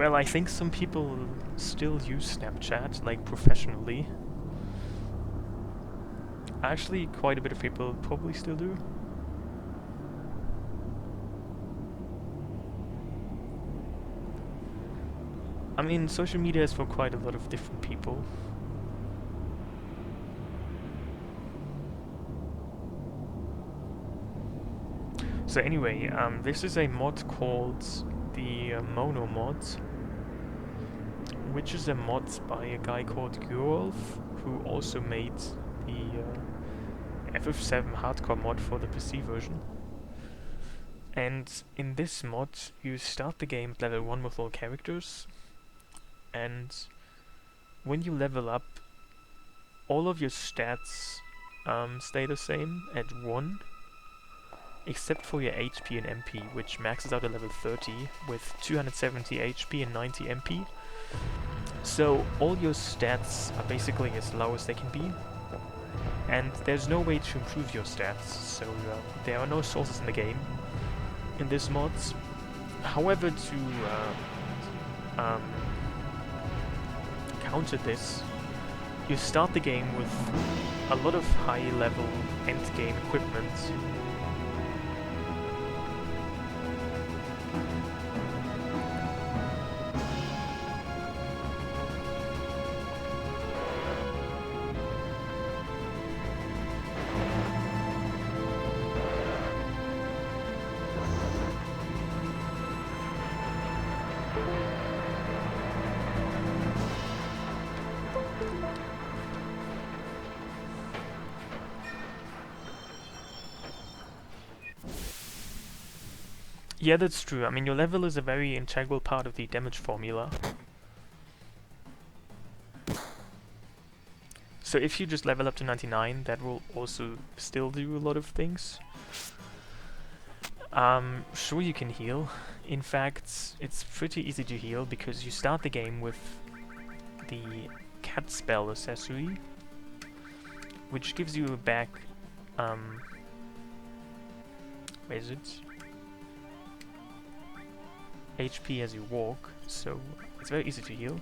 Well, I think some people still use Snapchat, like professionally. Actually, quite a bit of people probably still do. I mean, social media is for quite a lot of different people. So anyway, this is a mod called the Monomod, which is a mod by a guy called Gjoerulv, who also made the FF7 hardcore mod for the PC version. And in this mod, you start the game at level 1 with all characters, and when you level up, all of your stats stay the same at 1, except for your HP and MP, which maxes out at level 30 with 270 HP and 90 MP. So all your stats are basically as low as they can be, and there's no way to improve your stats, so there are no sources in the game in this mod. However, to counter this, you start the game with a lot of high-level endgame equipment. Yeah, that's true. I mean, your level is a very integral part of the damage formula. So if you just level up to 99, that will also still do a lot of things. Sure, you can heal. In fact, it's pretty easy to heal because you start the game with the cat spell accessory, which gives you back, where is it? HP as you walk, so it's very easy to heal.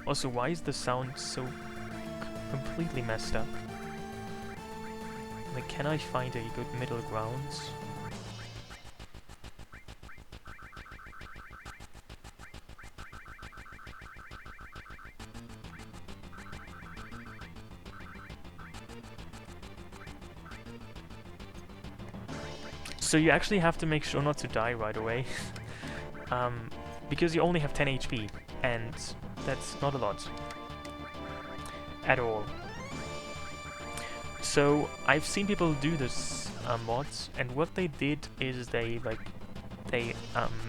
Also, why is the sound so completely messed up? Like, can I find a good middle ground? So you actually have to make sure not to die right away, because you only have 10 HP, and that's not a lot at all. So I've seen people do this mod, and what they did is they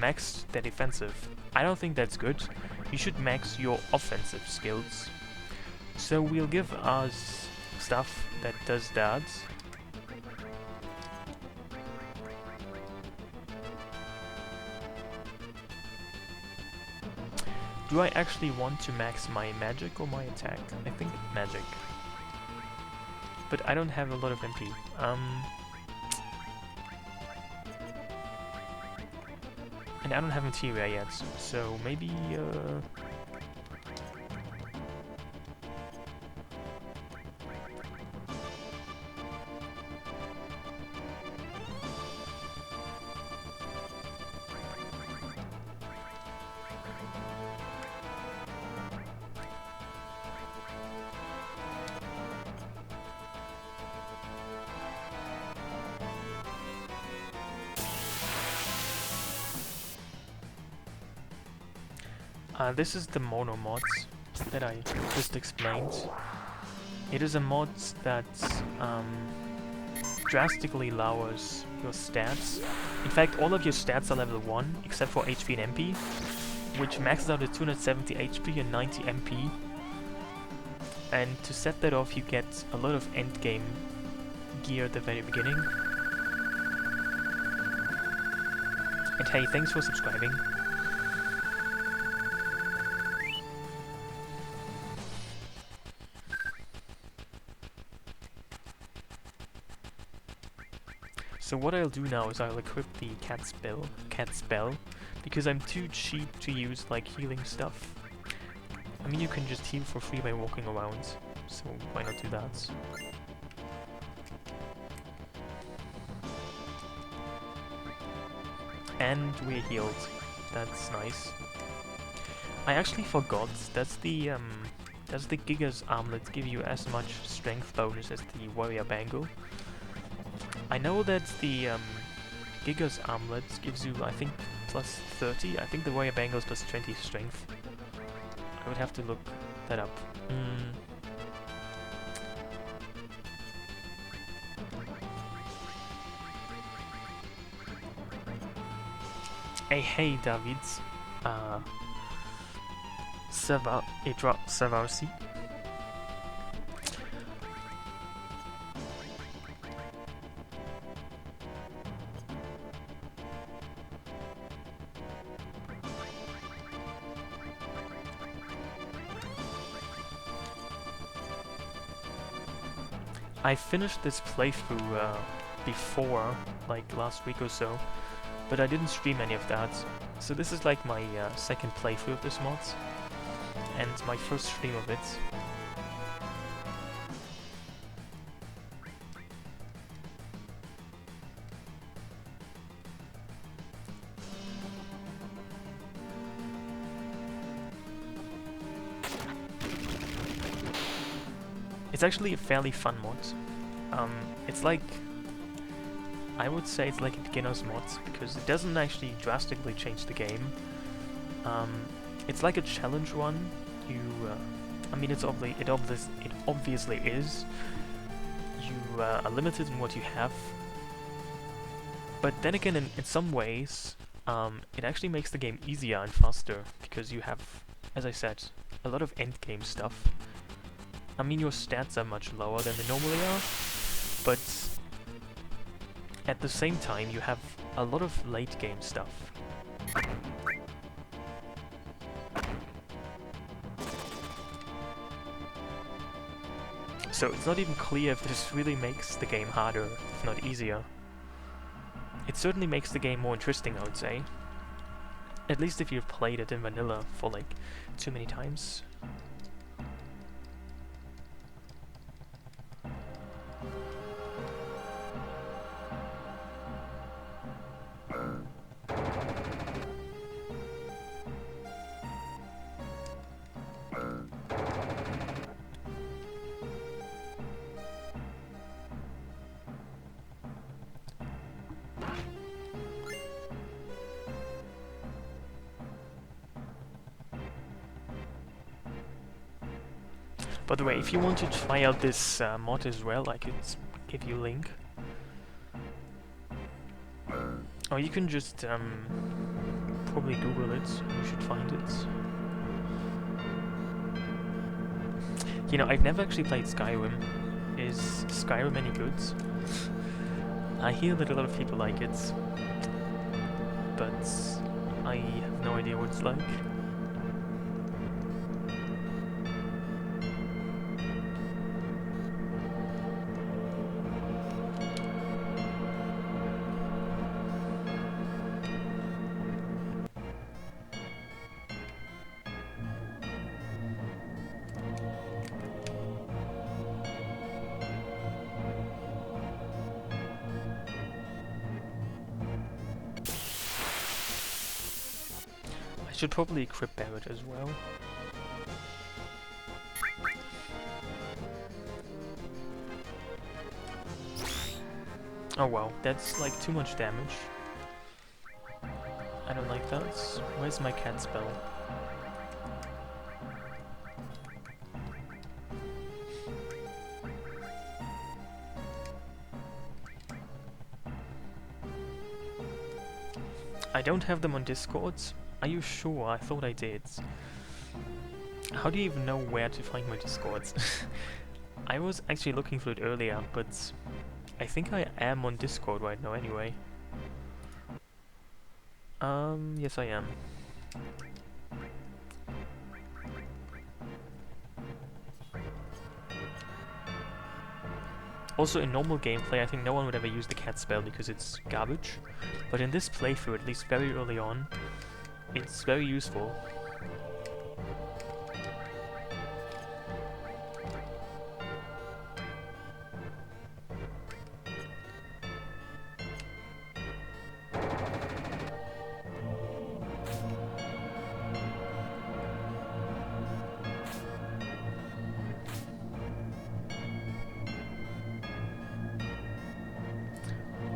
maxed their defensive. I don't think that's good. You should max your offensive skills. So we'll give us stuff that does that. Do I actually want to max my magic or my attack? I think magic. But I don't have a lot of MP. And I don't have materia yet, so maybe this is the Monomod that I just explained. It is a mod that drastically lowers your stats. In fact, all of your stats are level 1, except for HP and MP, which maxes out at 270 HP and 90 MP. And to set that off, you get a lot of endgame gear at the very beginning. And hey, thanks for subscribing. So what I'll do now is I'll equip the cat spell, because I'm too cheap to use like healing stuff. I mean, you can just heal for free by walking around, so why not do that? And we're healed. That's nice. I actually forgot, that's the Giga's armlet give you as much strength bonus as the warrior bangle. I know that the Giga's armlet gives you, I think, plus 30. I think the warrior bangle is plus 20 strength. I would have to look that up. Hey David. Ça va, et toi, ça va aussi? I finished this playthrough before, like last week or so, but I didn't stream any of that. So this is like my second playthrough of this mod, and my first stream of it. It's actually a fairly fun mod. It's like, I would say it's like a beginner's mod, because it doesn't actually drastically change the game. It's like a challenge one. I mean, it obviously is. You are limited in what you have, but then again, in some ways, it actually makes the game easier and faster, because you have, as I said, a lot of endgame stuff. I mean, your stats are much lower than they normally are, but at the same time, you have a lot of late game stuff. So it's not even clear if this really makes the game harder, if not easier. It certainly makes the game more interesting, I would say. At least if you've played it in vanilla for like too many times. By the way, if you want to try out this mod as well, I could give you a link. Or you can just probably Google it, you should find it. You know, I've never actually played Skyrim. Is Skyrim any good? I hear that a lot of people like it, but I have no idea what it's like. Should probably equip Barrett as well. Oh wow, that's like too much damage. I don't like that. Where's my cat spell? I don't have them on Discord. Are you sure? I thought I did. How do you even know where to find my Discords? I was actually looking for it earlier, but I think I am on Discord right now anyway. Yes I am. Also, in normal gameplay, I think no one would ever use the cat spell because it's garbage. But in this playthrough, at least very early on, it's very useful.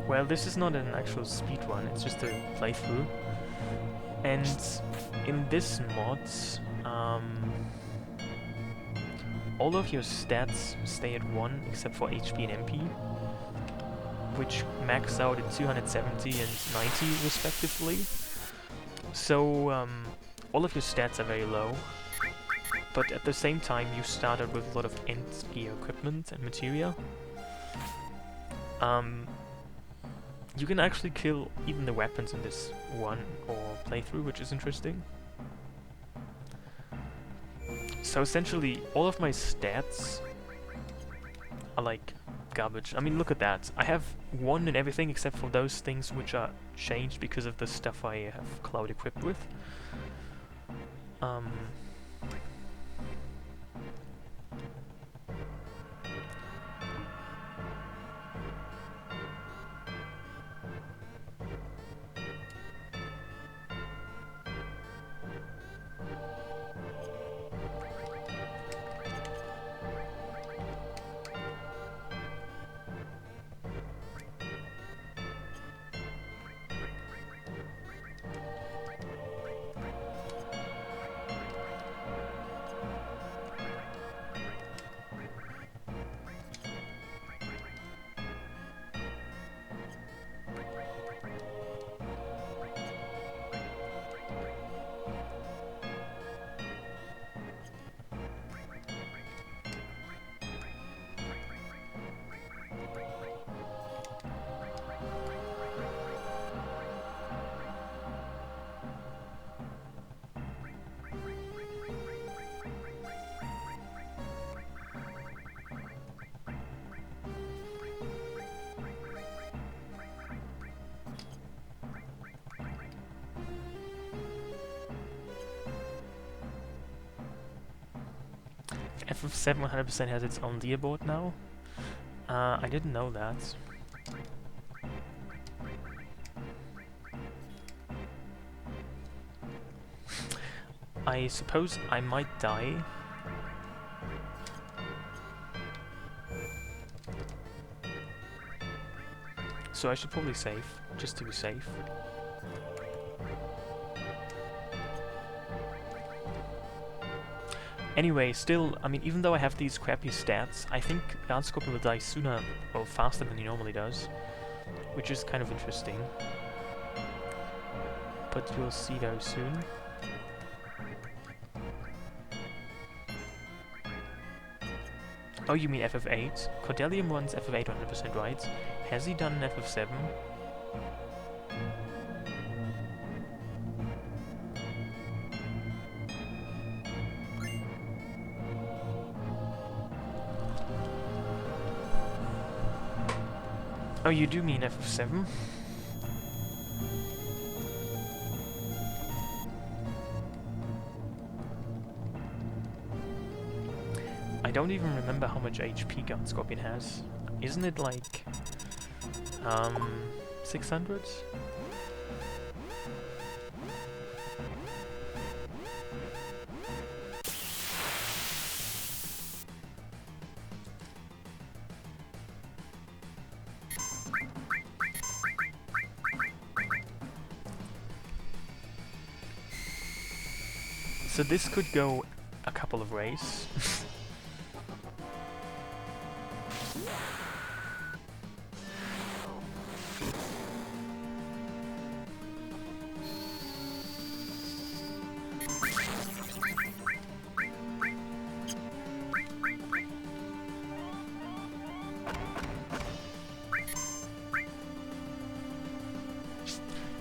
Well, this is not an actual speedrun, it's just a playthrough. And in this mod, all of your stats stay at 1 except for HP and MP, which max out at 270 and 90 respectively. So all of your stats are very low, but at the same time you started with a lot of end gear equipment and materia. You can actually kill even the weapons in this one or playthrough, which is interesting. So essentially, all of my stats are like garbage. I mean, look at that. I have 1 in everything except for those things which are changed because of the stuff I have Cloud equipped with. FF7 100% has its own leaderboard now. I didn't know that. I suppose I might die. So I should probably save, just to be safe. Anyway, still, I mean, even though I have these crappy stats, I think Guardscorpion will die sooner or faster than he normally does, which is kind of interesting. But you'll see very soon. Oh, you mean FF8? Cordelium runs FF8 100%, right? Has he done an FF7? Oh, you do mean FF7? I don't even remember how much HP Guardscorpion has. Isn't it like 600? So this could go a couple of ways.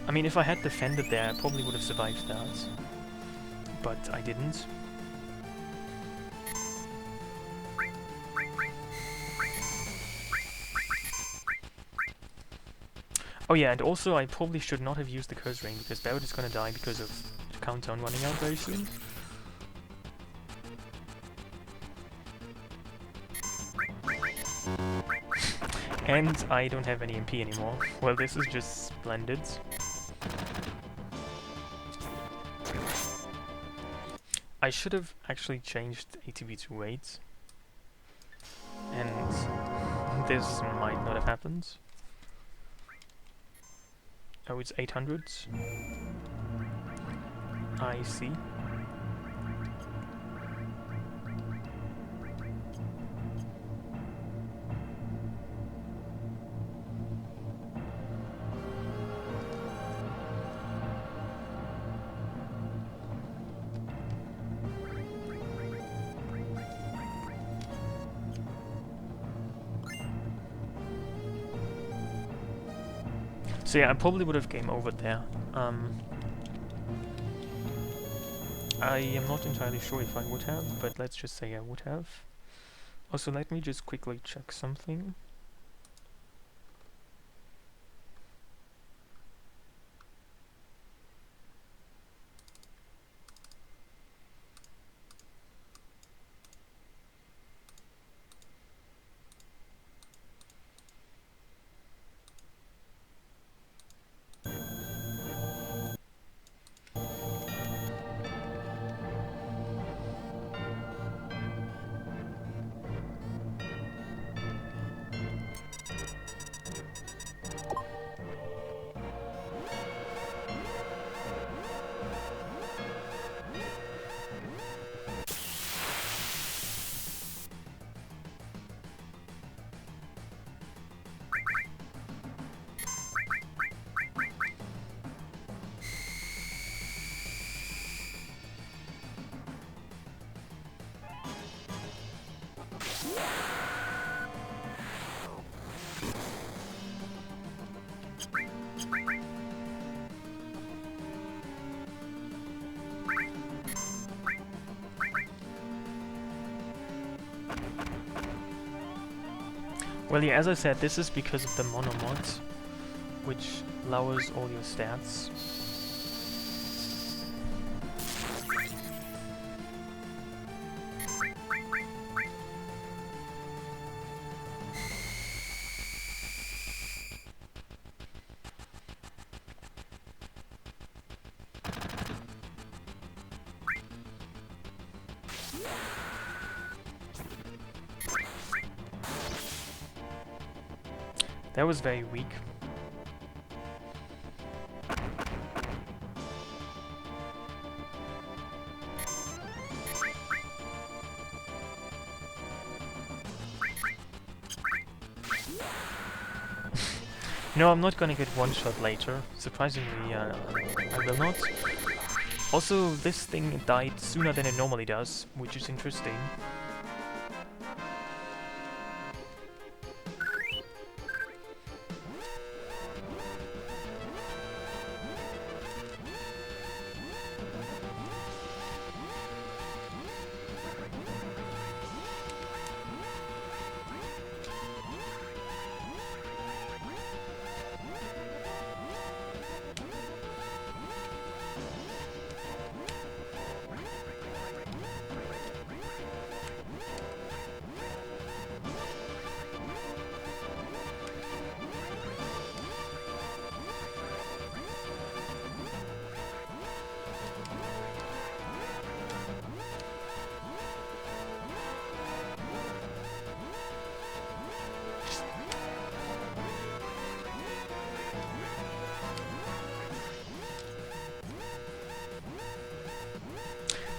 I mean, if I had defended there, I probably would have survived that. But I didn't. Oh yeah, and also I probably should not have used the curse ring because Barrett is gonna die because of the countdown running out very soon. And I don't have any MP anymore. Well, this is just splendid. I should have actually changed ATB to weight. And this might not have happened. Oh, it's 800. I see. So yeah, I probably would have game over there. I am not entirely sure if I would have, but let's just say I would have. Also, let me just quickly check something. Well, yeah, as I said, this is because of the Monomod, which lowers all your stats. That was very weak. No, I'm not gonna get one shot later. Surprisingly, I will not. Also, this thing died sooner than it normally does, which is interesting.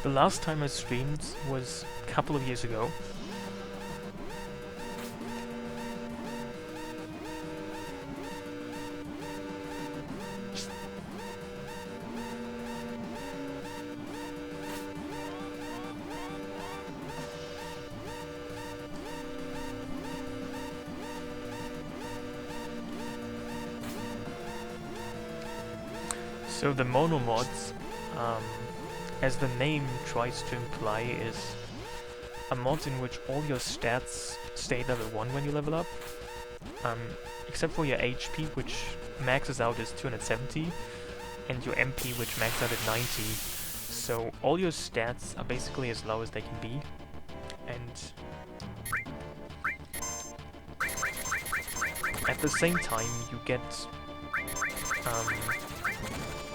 The last time I streamed was a couple of years ago. So the Monomods, as the name tries to imply, is a mod in which all your stats stay level 1 when you level up, except for your HP, which maxes out as 270, and your MP which maxes out at 90. So all your stats are basically as low as they can be, and at the same time you get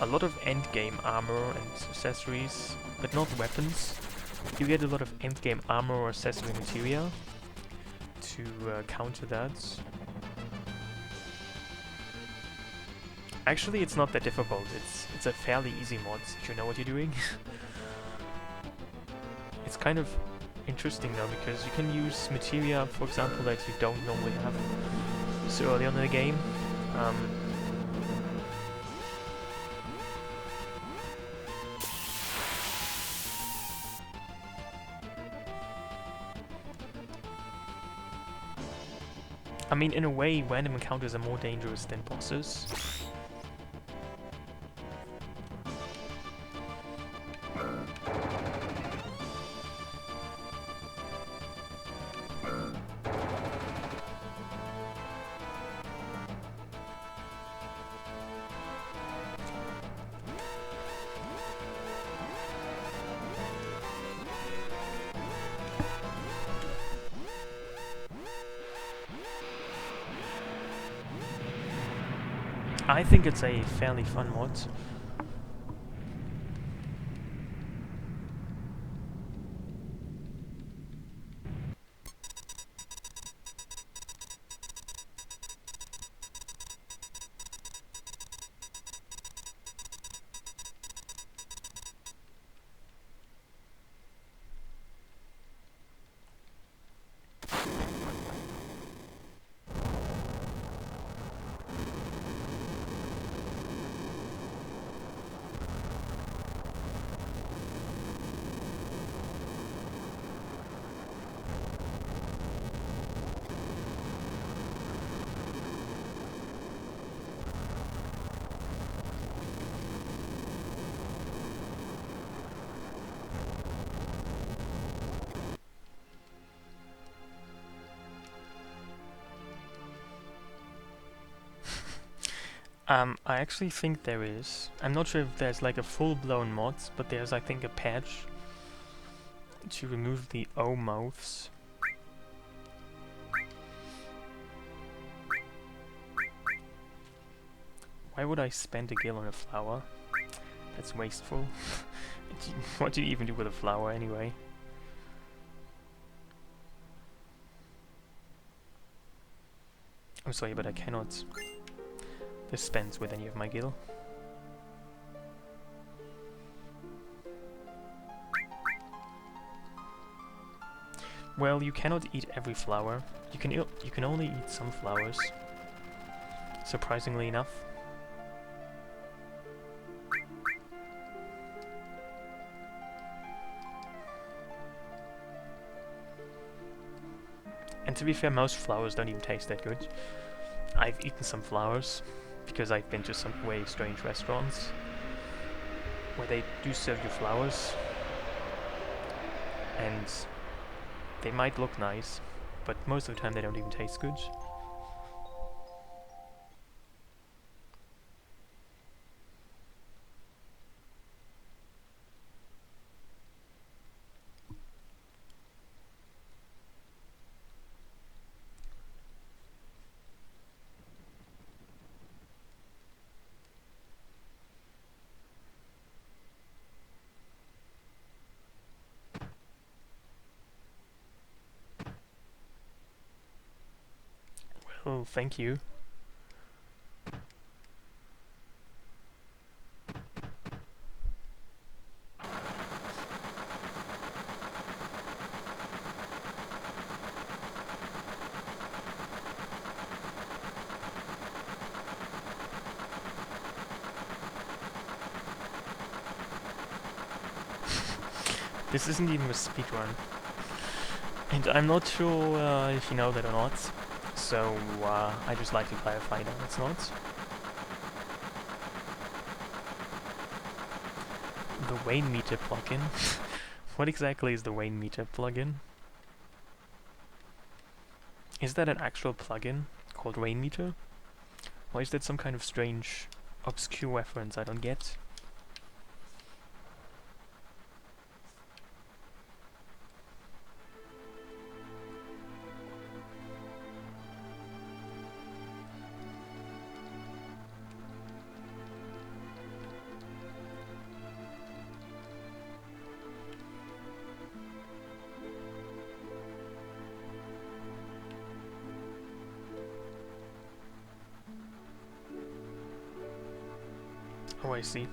a lot of endgame armor and accessories, but not weapons. You get a lot of endgame armor or accessory materia to counter that. Actually, it's not that difficult. It's a fairly easy mod if you know what you're doing. It's kind of interesting though, because you can use materia, for example, that you don't normally have so early on in the game. I mean, in a way, random encounters are more dangerous than bosses. I think it's a fairly fun mod. I actually think there is. I'm not sure if there's like a full-blown mod, but there's, I think, a patch to remove the O mouths. Why would I spend a gil on a flower? That's wasteful. What do you even do with a flower anyway? I'm sorry, but I cannot dispense with any of my gil. Well, you cannot eat every flower. You can only eat some flowers. Surprisingly enough. And to be fair, most flowers don't even taste that good. I've eaten some flowers because I've been to some way strange restaurants where they do serve you flowers, and they might look nice, but most of the time they don't even taste good. Oh, thank you. This isn't even a speedrun. And I'm not sure if you know that or not. So, I just like to clarify that it's not. The Wayne meter plugin? What exactly is the Wayne meter plugin? Is that an actual plugin called Wayne meter? Why is that some kind of strange, obscure reference I don't get? Oh, I see.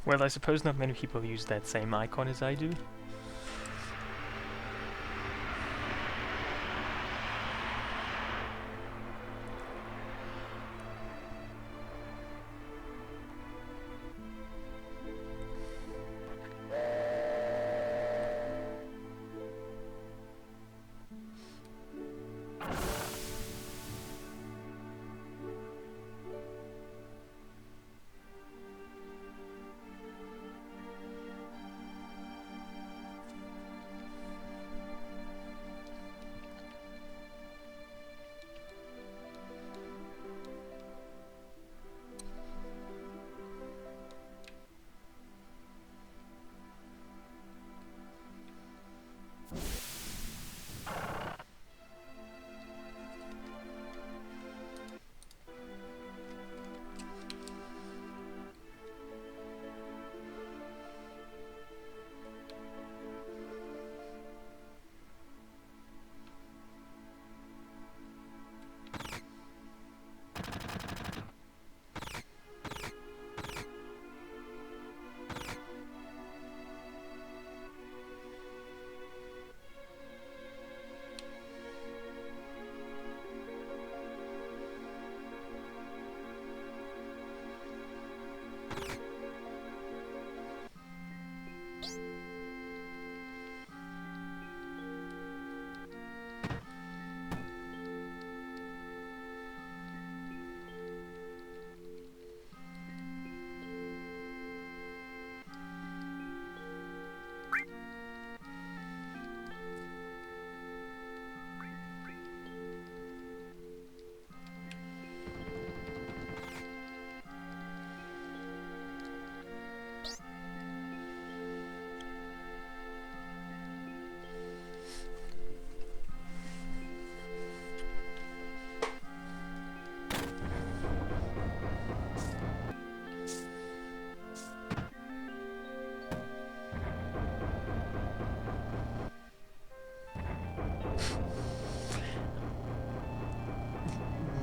Well, I suppose not many people use that same icon as I do.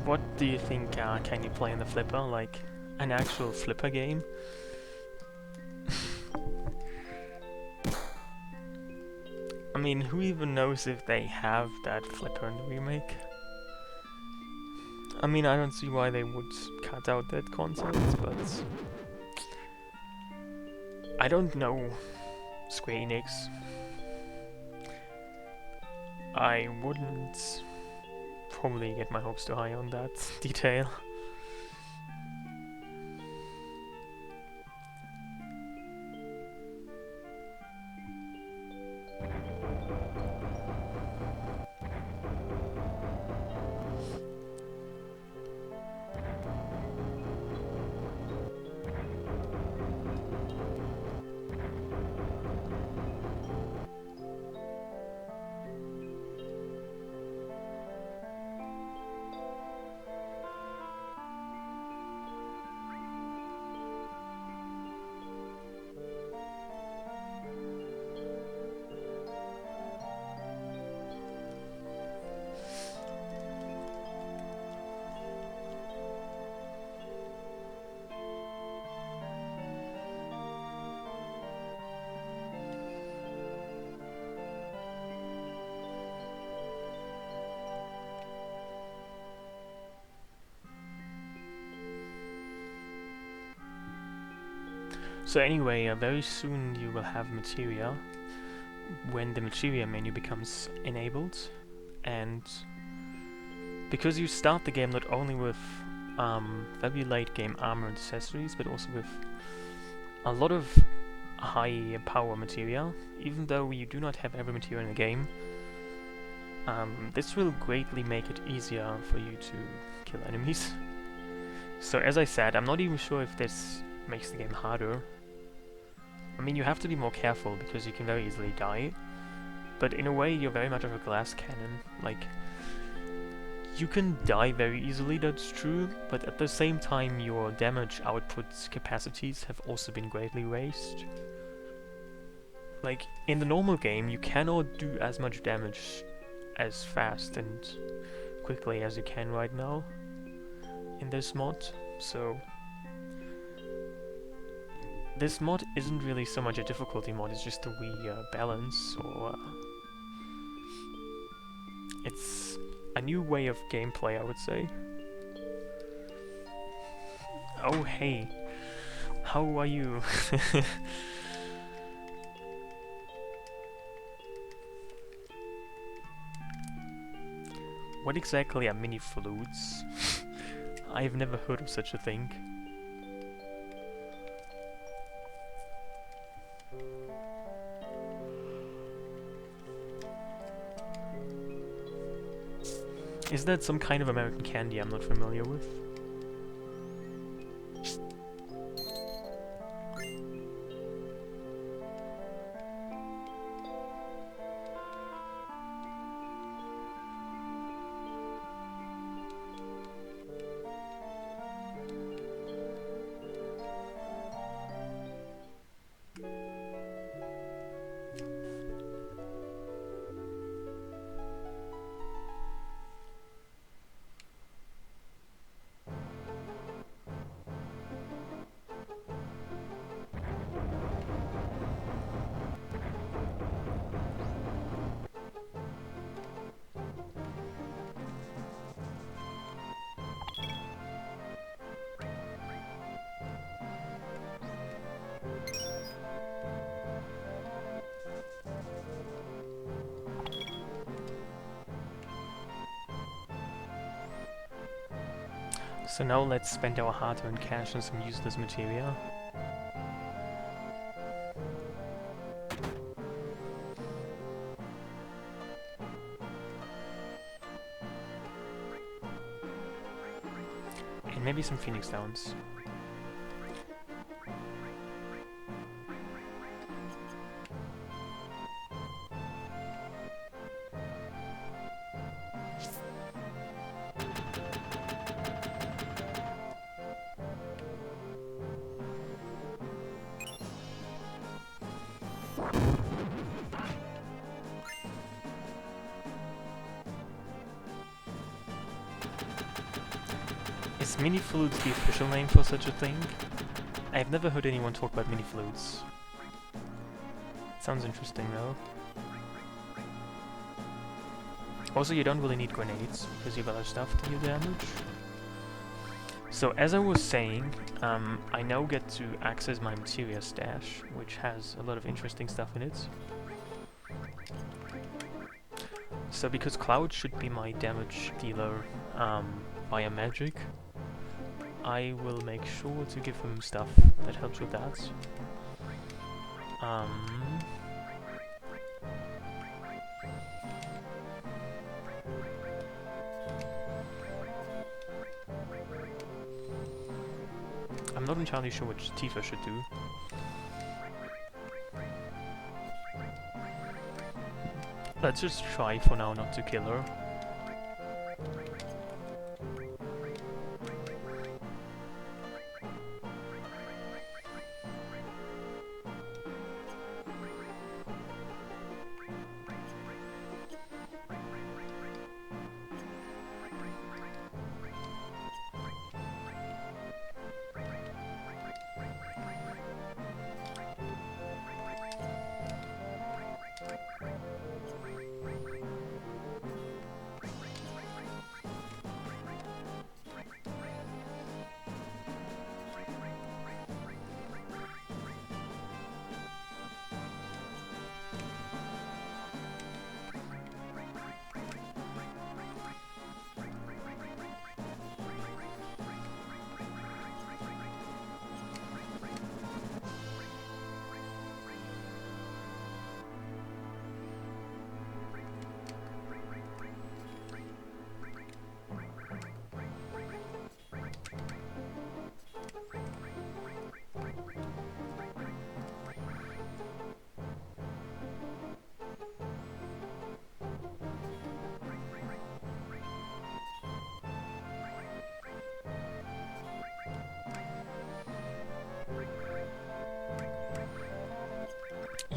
What do you think can you play on the flipper? Like an actual flipper game? I mean, who even knows if they have that flipper in the remake? I mean, I don't see why they would cut out that concept, but I don't know Square Enix. I wouldn't probably get my hopes too high on that detail. So anyway, very soon you will have materia when the materia menu becomes enabled, and because you start the game not only with very late game armor and accessories, but also with a lot of high power materia, even though you do not have every materia in the game. This will greatly make it easier for you to kill enemies. So as I said, I'm not even sure if this makes the game harder. I mean, you have to be more careful because you can very easily die, but in a way you're very much of a glass cannon. Like, you can die very easily, that's true, but at the same time your damage output capacities have also been greatly raised. Like, in the normal game you cannot do as much damage as fast and quickly as you can right now in this mod, so this mod isn't really so much a difficulty mod, it's just a wee balance, or it's a new way of gameplay, I would say. Oh hey, how are you? What exactly are mini flutes? I've never heard of such a thing. Is that some kind of American candy I'm not familiar with? So now let's spend our hard-earned cash on some useless materia. And maybe some Phoenix Downs. Is mini flutes the official name for such a thing? I've never heard anyone talk about mini flutes. Sounds interesting though. Also, you don't really need grenades because you have other stuff to deal damage. So as I was saying, I now get to access my materia stash, which has a lot of interesting stuff in it. So because Cloud should be my damage dealer via magic, I will make sure to give him stuff that helps with that. I'm not entirely sure what Tifa should do. Let's just try for now not to kill her.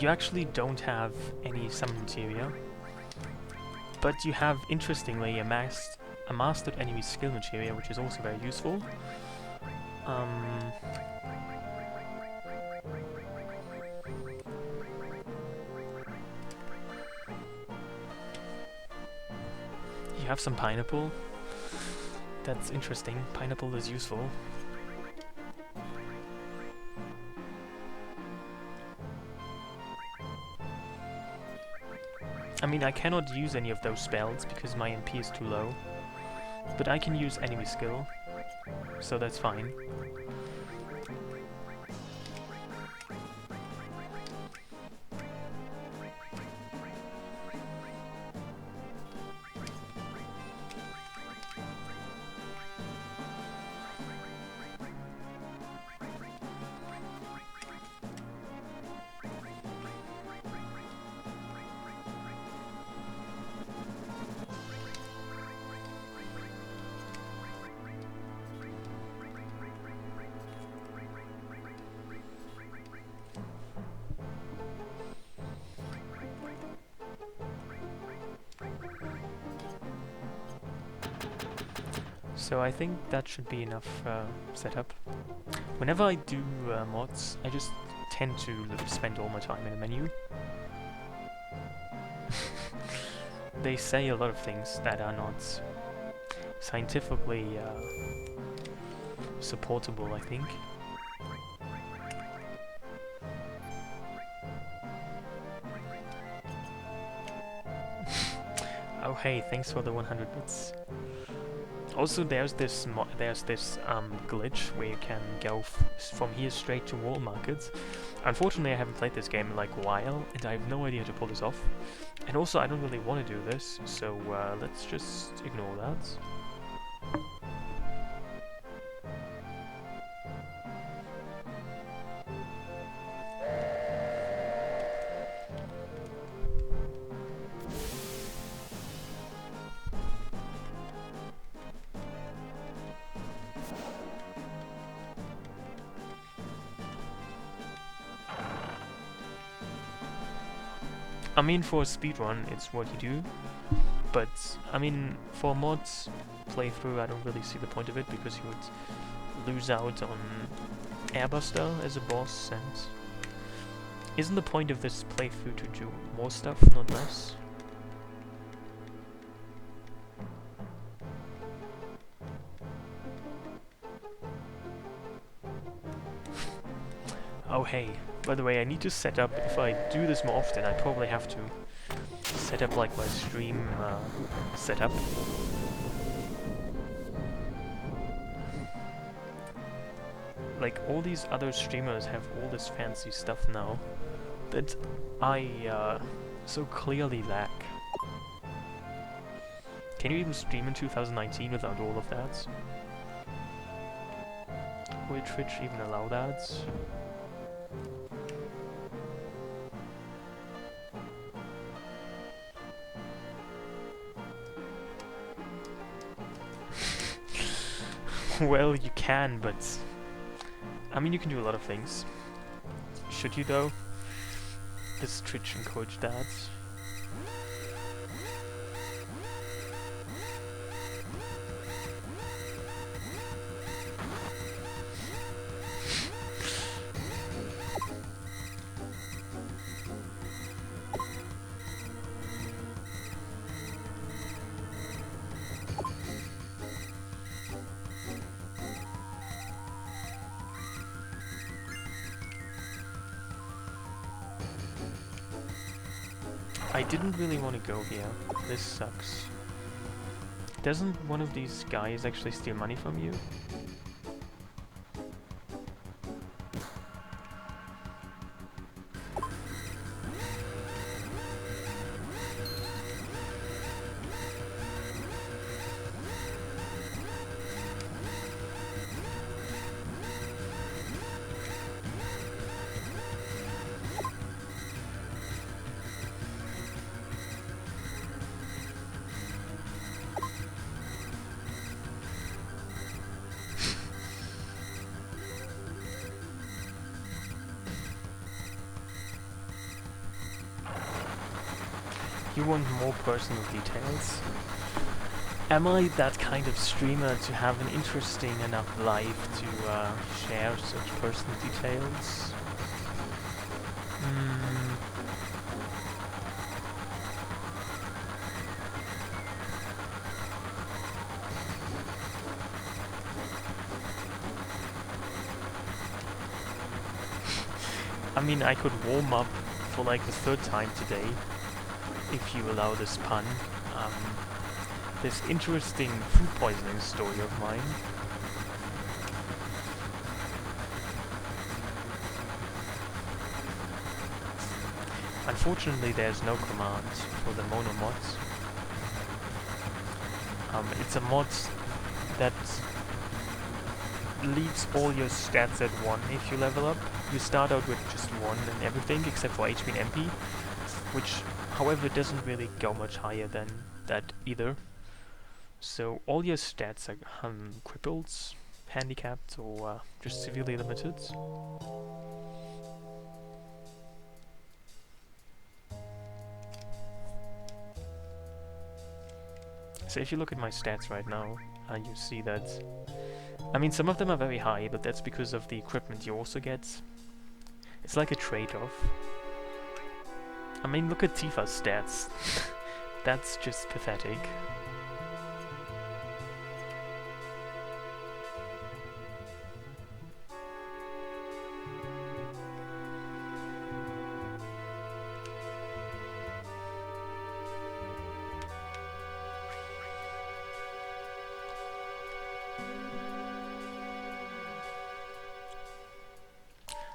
you actually don't have any summon materia, but you have, interestingly, a mastered enemy skill materia, which is also very useful. You have some pineapple. That's interesting. Pineapple is useful. I mean, I cannot use any of those spells because my MP is too low, but I can use enemy skill, so that's fine. So I think that should be enough setup. Whenever I do mods, I just tend to spend all my time in a menu. They say a lot of things that are not scientifically supportable, I think. Oh hey, thanks for the 100 bits. Also, there's this glitch where you can go from here straight to wall markets. Unfortunately, I haven't played this game in like a while, and I have no idea how to pull this off. And also, I don't really want to do this, so let's just ignore that. I mean, for a speedrun, it's what you do, but, I mean, for mods playthrough, I don't really see the point of it, because you would lose out on Airbuster as a boss, and isn't the point of this playthrough to do more stuff, not less? Oh hey, by the way, I need to set up, if I do this more often, I probably have to set up like my stream setup. Like, all these other streamers have all this fancy stuff now that I so clearly lack. Can you even stream in 2019 without all of that? Will Twitch even allow that? Well, you can, but I mean, you can do a lot of things. Should you though? Does Twitch encourage that? I didn't really want to go here. This sucks. Doesn't one of these guys actually steal money from you? You want more personal details? Am I that kind of streamer to have an interesting enough life to share such personal details? I mean, I could warm up for like the 3rd time today, if you allow this pun. This interesting food poisoning story of mine. Unfortunately, there's no command for the Monomod. It's a mod that leaves all your stats at 1 if you level up. You start out with just 1 and everything except for HP and MP, which, however, doesn't really go much higher than that either. So all your stats are crippled, handicapped, or just severely limited. So if you look at my stats right now, you see that, I mean, some of them are very high, but that's because of the equipment you also get. It's like a trade-off. I mean, look at Tifa's stats. That's just pathetic.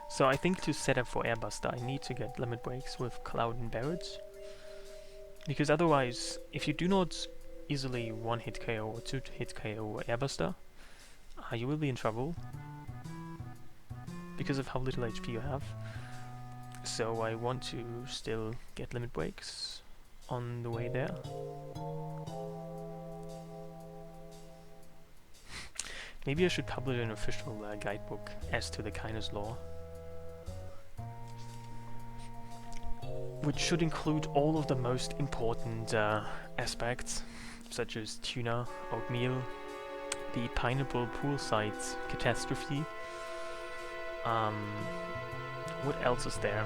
So I think to set up for Airbuster I need to get limit breaks with Cloud and Barrett. Because otherwise, if you do not easily 1-hit KO or 2-hit KO Airbuster, you will be in trouble. Because of how little HP you have. So I want to still get limit breaks on the way there. Maybe I should publish an official guidebook as to the kindness law, which should include all of the most important aspects, such as tuna, oatmeal, the pineapple poolside catastrophe. What else is there?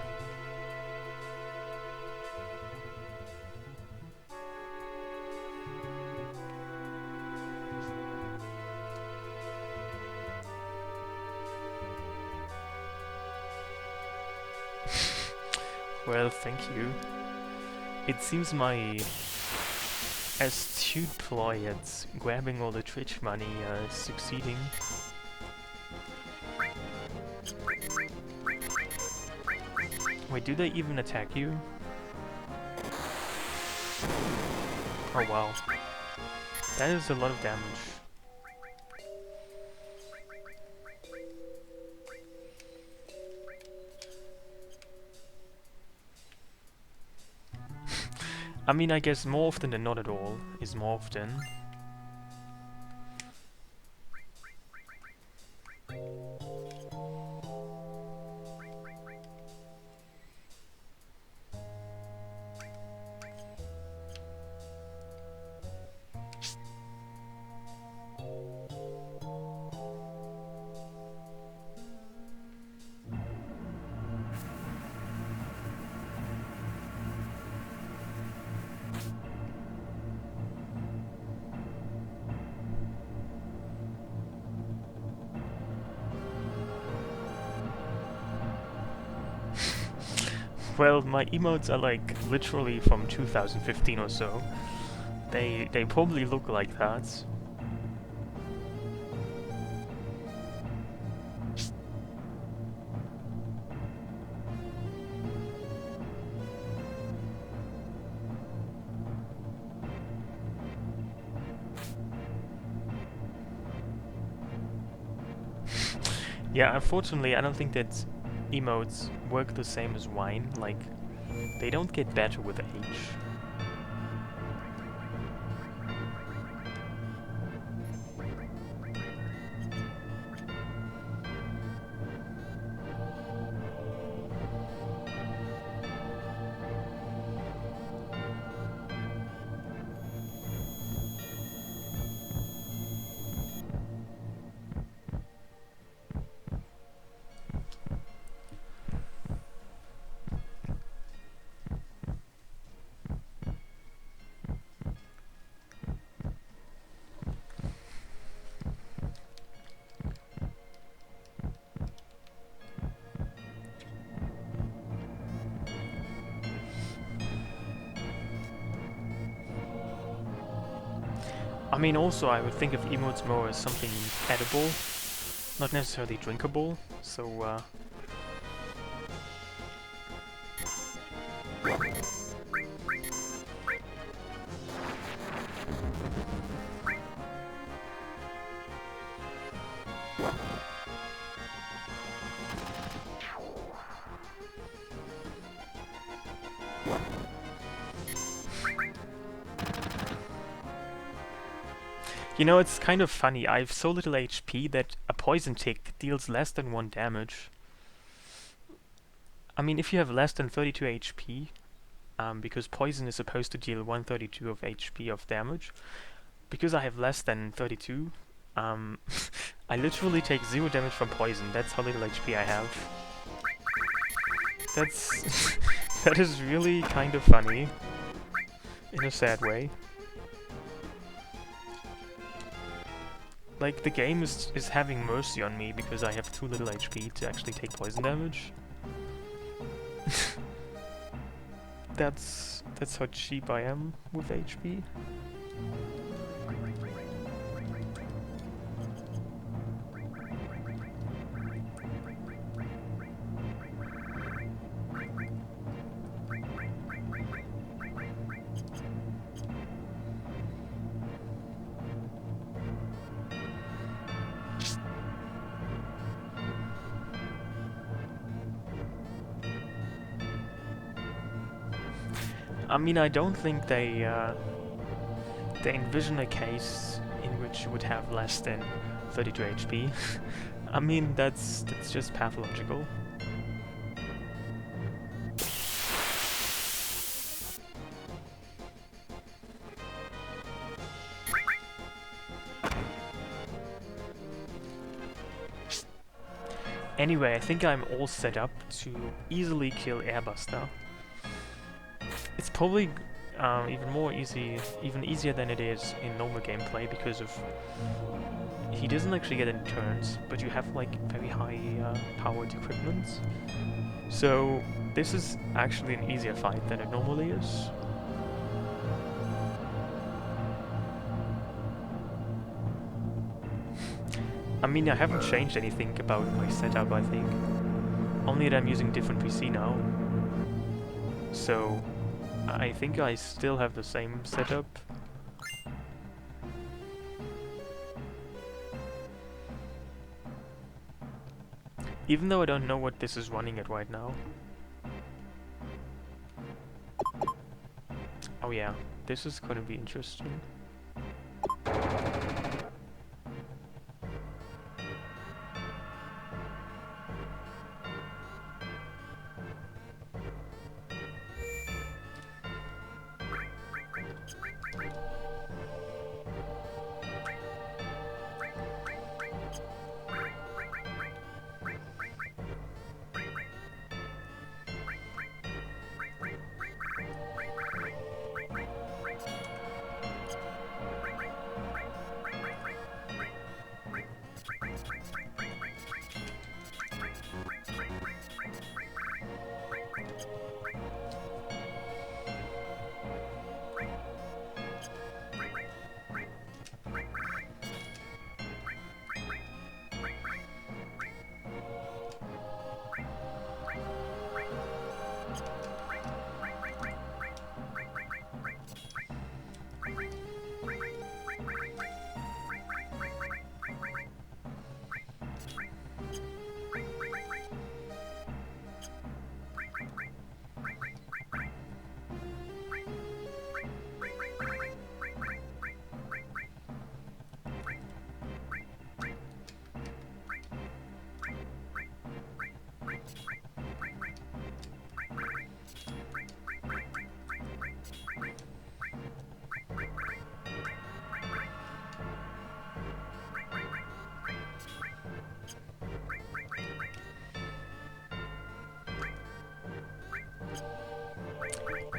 Well, thank you. It seems my astute ploy at grabbing all the Twitch money is succeeding. Wait, do they even attack you? Oh wow. That is a lot of damage. I mean, I guess more often than not at all is more often. Well, my emotes are like literally from 2015 or so. They probably look like that. Yeah, unfortunately, I don't think that emotes work the same as wine. Like, they don't get better with age. I mean, also I would think of emotes more as something edible, not necessarily drinkable, so you know, it's kind of funny. I have so little HP that a poison tick deals less than 1 damage. I mean, if you have less than 32 HP, because poison is supposed to deal 132 of HP of damage, because I have less than 32, I literally take 0 damage from poison. That's how little HP I have. That's... that is really kind of funny. In a sad way. Like, the game is having mercy on me because I have too little HP to actually take poison damage. That's how cheap I am with HP. I mean, I don't think they envision a case in which you would have less than 32 HP. I mean, that's just pathological. Anyway, I think I'm all set up to easily kill Airbuster. It's probably even easier than it is in normal gameplay because of he doesn't actually get any turns, but you have like very high powered equipment. So this is actually an easier fight than it normally is. I mean, I haven't changed anything about my setup, I think. Only that I'm using different PC now. So I think I still have the same setup. Even though I don't know what this is running at right now. Oh yeah, this is gonna be interesting.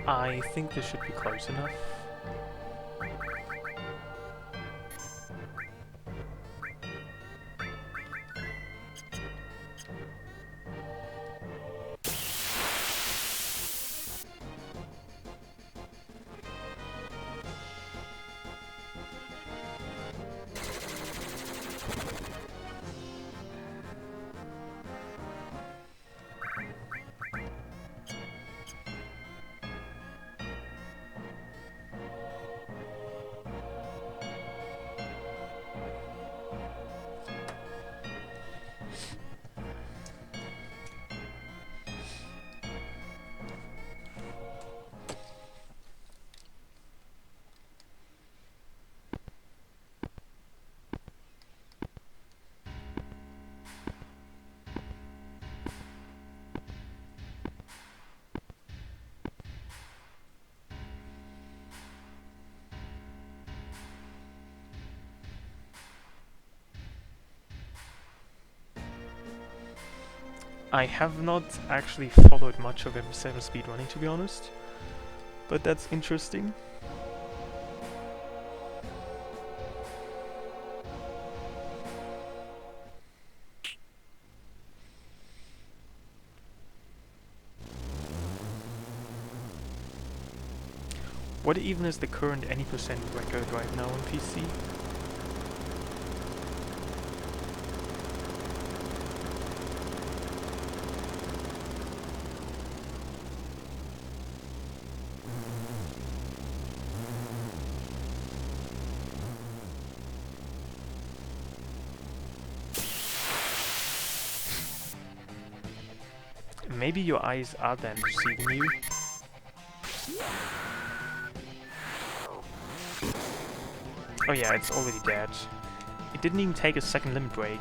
I think this should be close enough. I have not actually followed much of FF7 speedrunning, to be honest, but that's interesting. What even is the current any percent record right now on PC? Maybe your eyes are then deceiving you. Oh yeah, it's already dead. It didn't even take a second limit break.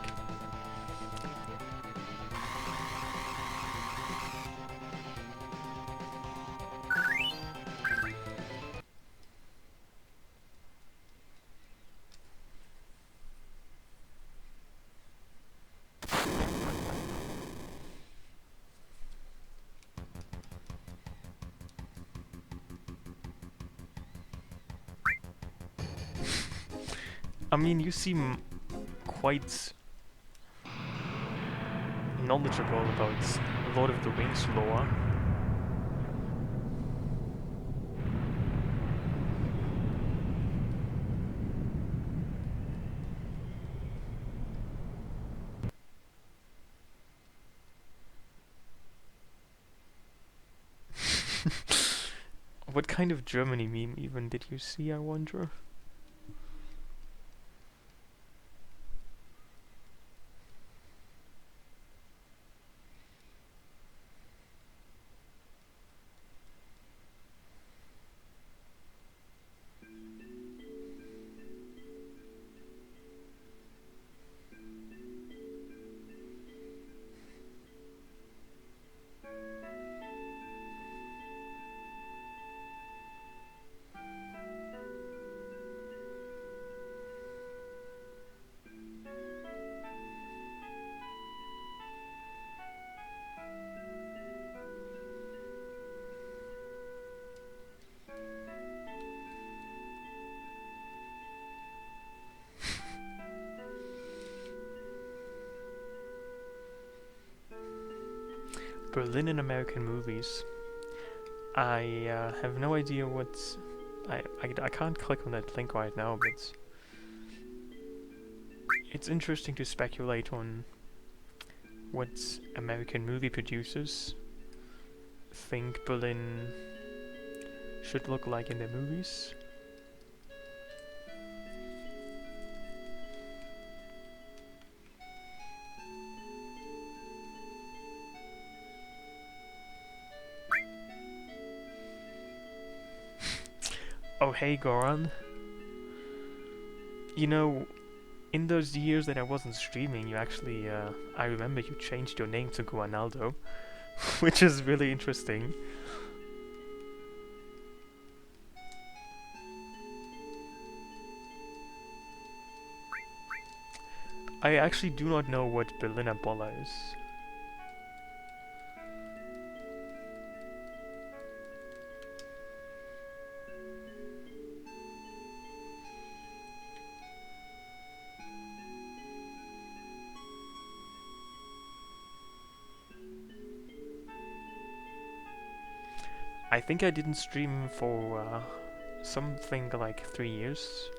I mean, you seem quite knowledgeable about Lord of the Rings lore. What kind of Germany meme even did you see, I wonder? Berlin in American movies. I have no idea what's... I can't click on that link right now, but... It's interesting to speculate on what American movie producers think Berlin should look like in their movies. Oh hey Goran. You know, in those years that I wasn't streaming, you actually, I remember you changed your name to Guanaldo, which is really interesting. I actually do not know what Berliner Boller is. I think I didn't stream for something like 3 years.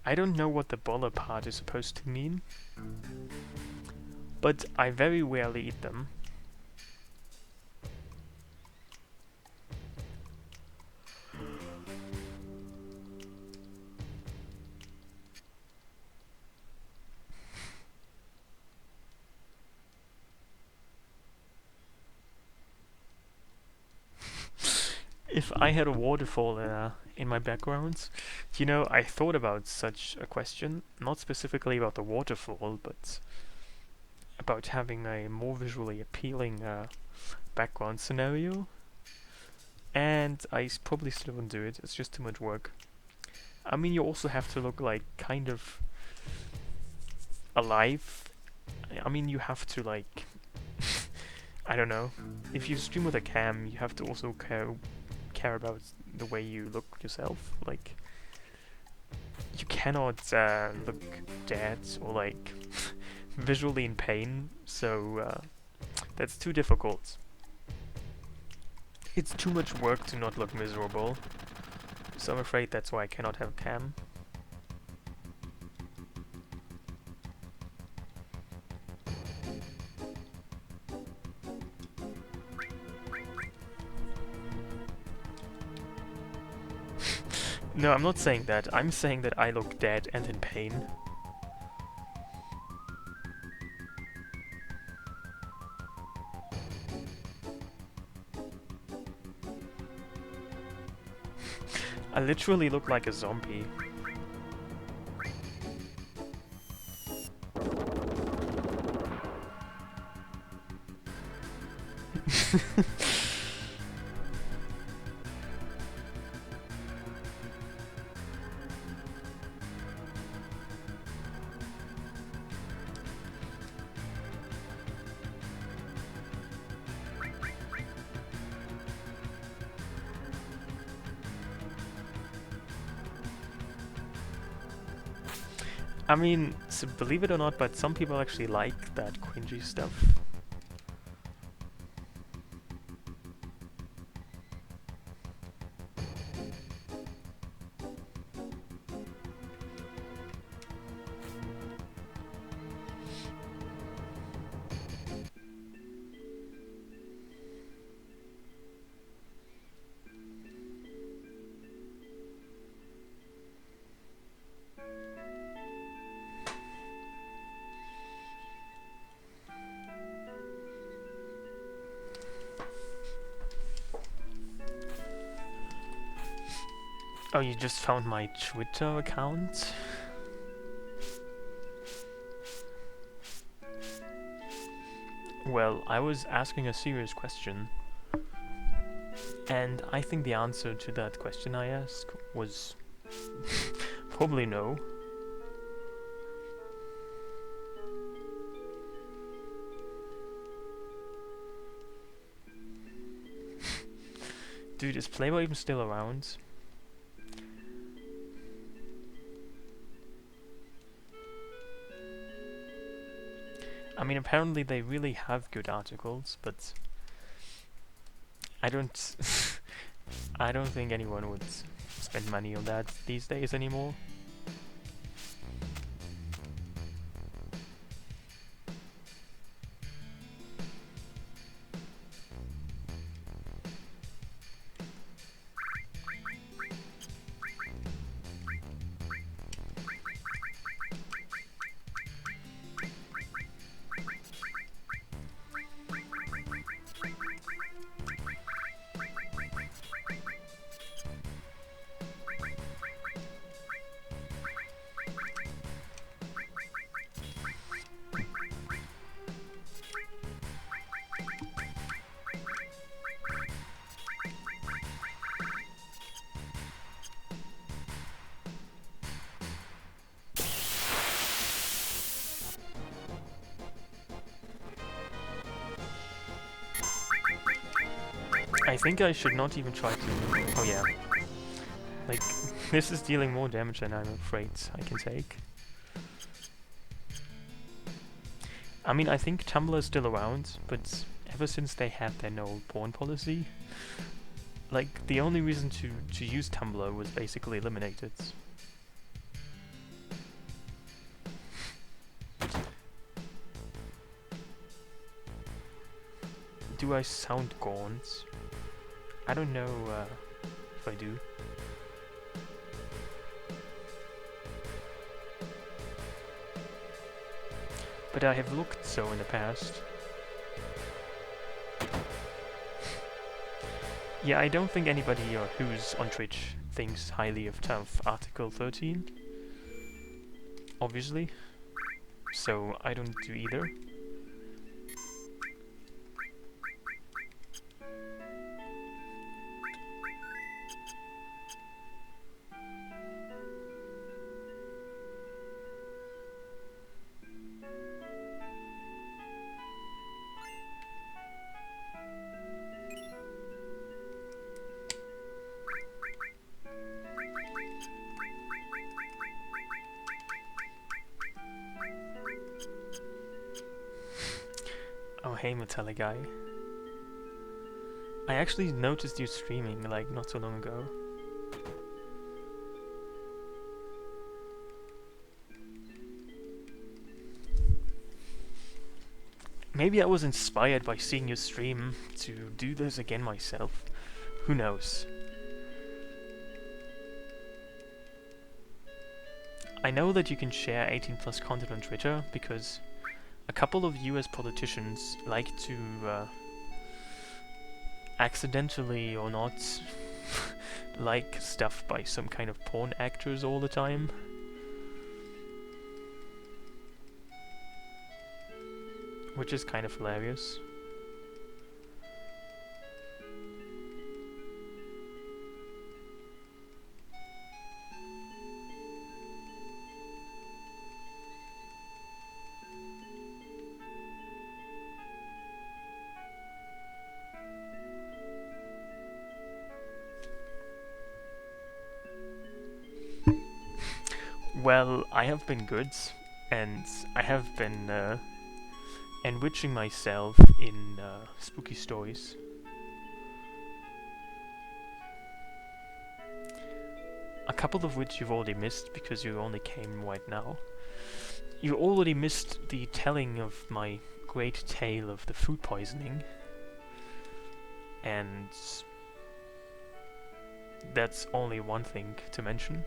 I don't know what the boller part is supposed to mean, but I very rarely eat them. if I had a waterfall in my background, you know, I thought about such a question, not specifically about the waterfall, but about having a more visually appealing background scenario. And I probably still wouldn't do it, it's just too much work. I mean, you also have to look like kind of alive. I mean, you have to like, I don't know. If you stream with a cam, you have to also care about the way you look yourself. Like, you cannot look dead or like visually in pain. So that's too difficult. It's too much work to not look miserable. So I'm afraid that's why I cannot have a cam. No, I'm not saying that. I'm saying that I look dead and in pain. I literally look like a zombie. I mean, so believe it or not, but some people actually like that cringy stuff. Oh, you just found my Twitter account? Well, I was asking a serious question. And I think the answer to that question I asked was probably no. Dude, is Playboy even still around? I mean, apparently they really have good articles, but I don't I don't think anyone would spend money on that these days anymore. I think I should not even try to... Oh yeah. Like, this is dealing more damage than I'm afraid I can take. I mean, I think Tumblr is still around, but ever since they had their no porn policy, like, the only reason to use Tumblr was basically eliminated. Do I sound gaunt? I don't know if I do. But I have looked so in the past. Yeah, I don't think anybody who's on Twitch thinks highly of Article 13, obviously, so I don't do either. Oh, hey, Matella guy. I actually noticed you streaming, like, not so long ago. Maybe I was inspired by seeing your stream to do this again myself. Who knows? I know that you can share 18 plus content on Twitter because a couple of US politicians like to accidentally or not like stuff by some kind of porn actors all the time. Which is kind of hilarious. Well, I have been good, and I have been enriching myself in spooky stories. A couple of which you've already missed because you only came right now. You already missed the telling of my great tale of the food poisoning. And that's only one thing to mention.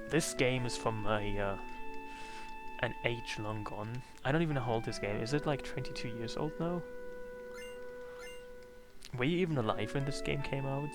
This game is from an age long gone. I don't even know how old this game is. It like 22 years old now? Were you even alive when this game came out?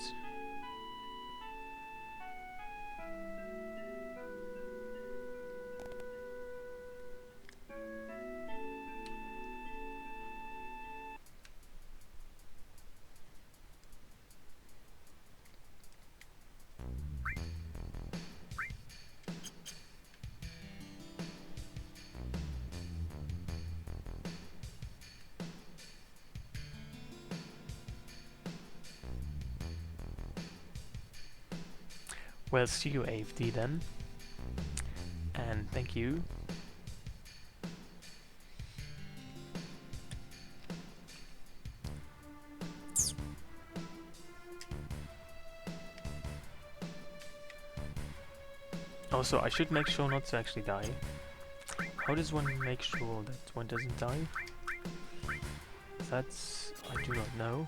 Well, see you AFD then. And thank you. Also, I should make sure not to actually die. How does one make sure that one doesn't die? That's... I do not know.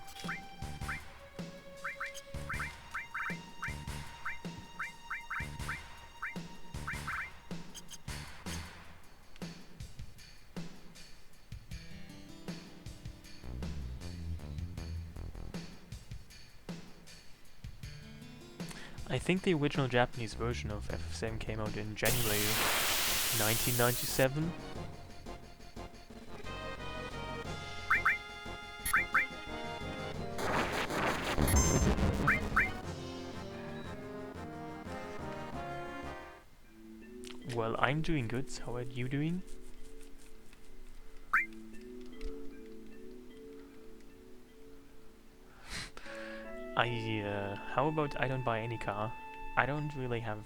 I think the original Japanese version of FF7 came out in January 1997. Well, I'm doing good. How are you doing? How about I don't buy any car? I don't really have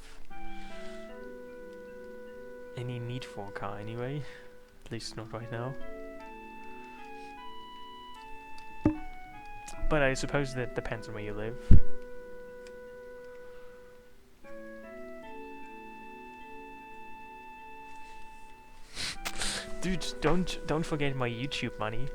any need for a car anyway. At least not right now. But I suppose that depends on where you live. Dude, don't forget my YouTube money.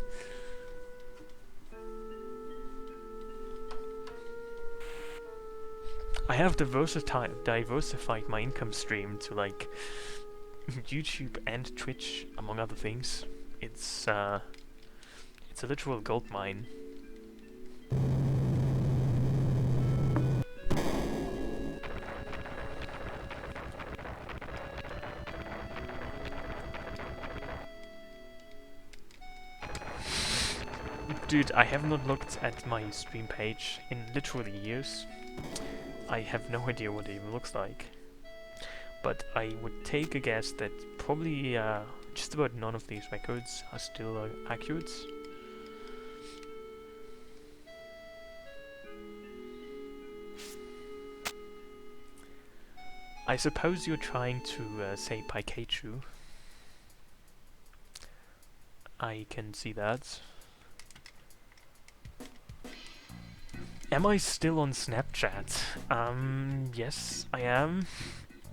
I have diversified my income stream to like YouTube and Twitch, among other things. It's a literal gold mine. Dude, I have not looked at my stream page in literally years. I have no idea what it even looks like. But I would take a guess that probably just about none of these records are still accurate. I suppose you're trying to say playhtrough. I can see that. Am I still on Snapchat? Yes, I am.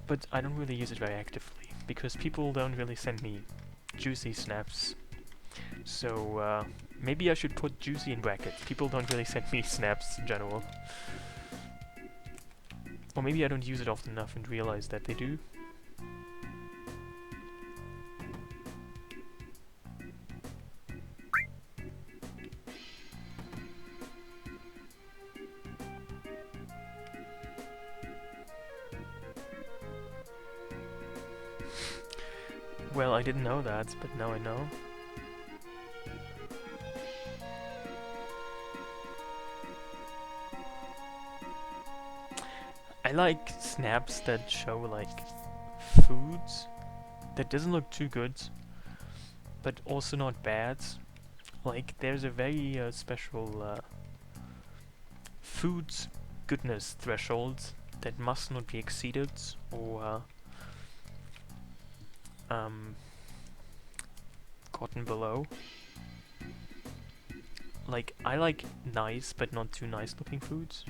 But I don't really use it very actively, because people don't really send me juicy snaps. So, maybe I should put juicy in brackets. People don't really send me snaps in general. Or maybe I don't use it often enough and realize that they do. Well, I didn't know that, but now I know. I like snaps that show like foods that doesn't look too good, but also not bad. Like there's a very special food goodness threshold that must not be exceeded or gotten below. Like I like nice but not too nice looking foods.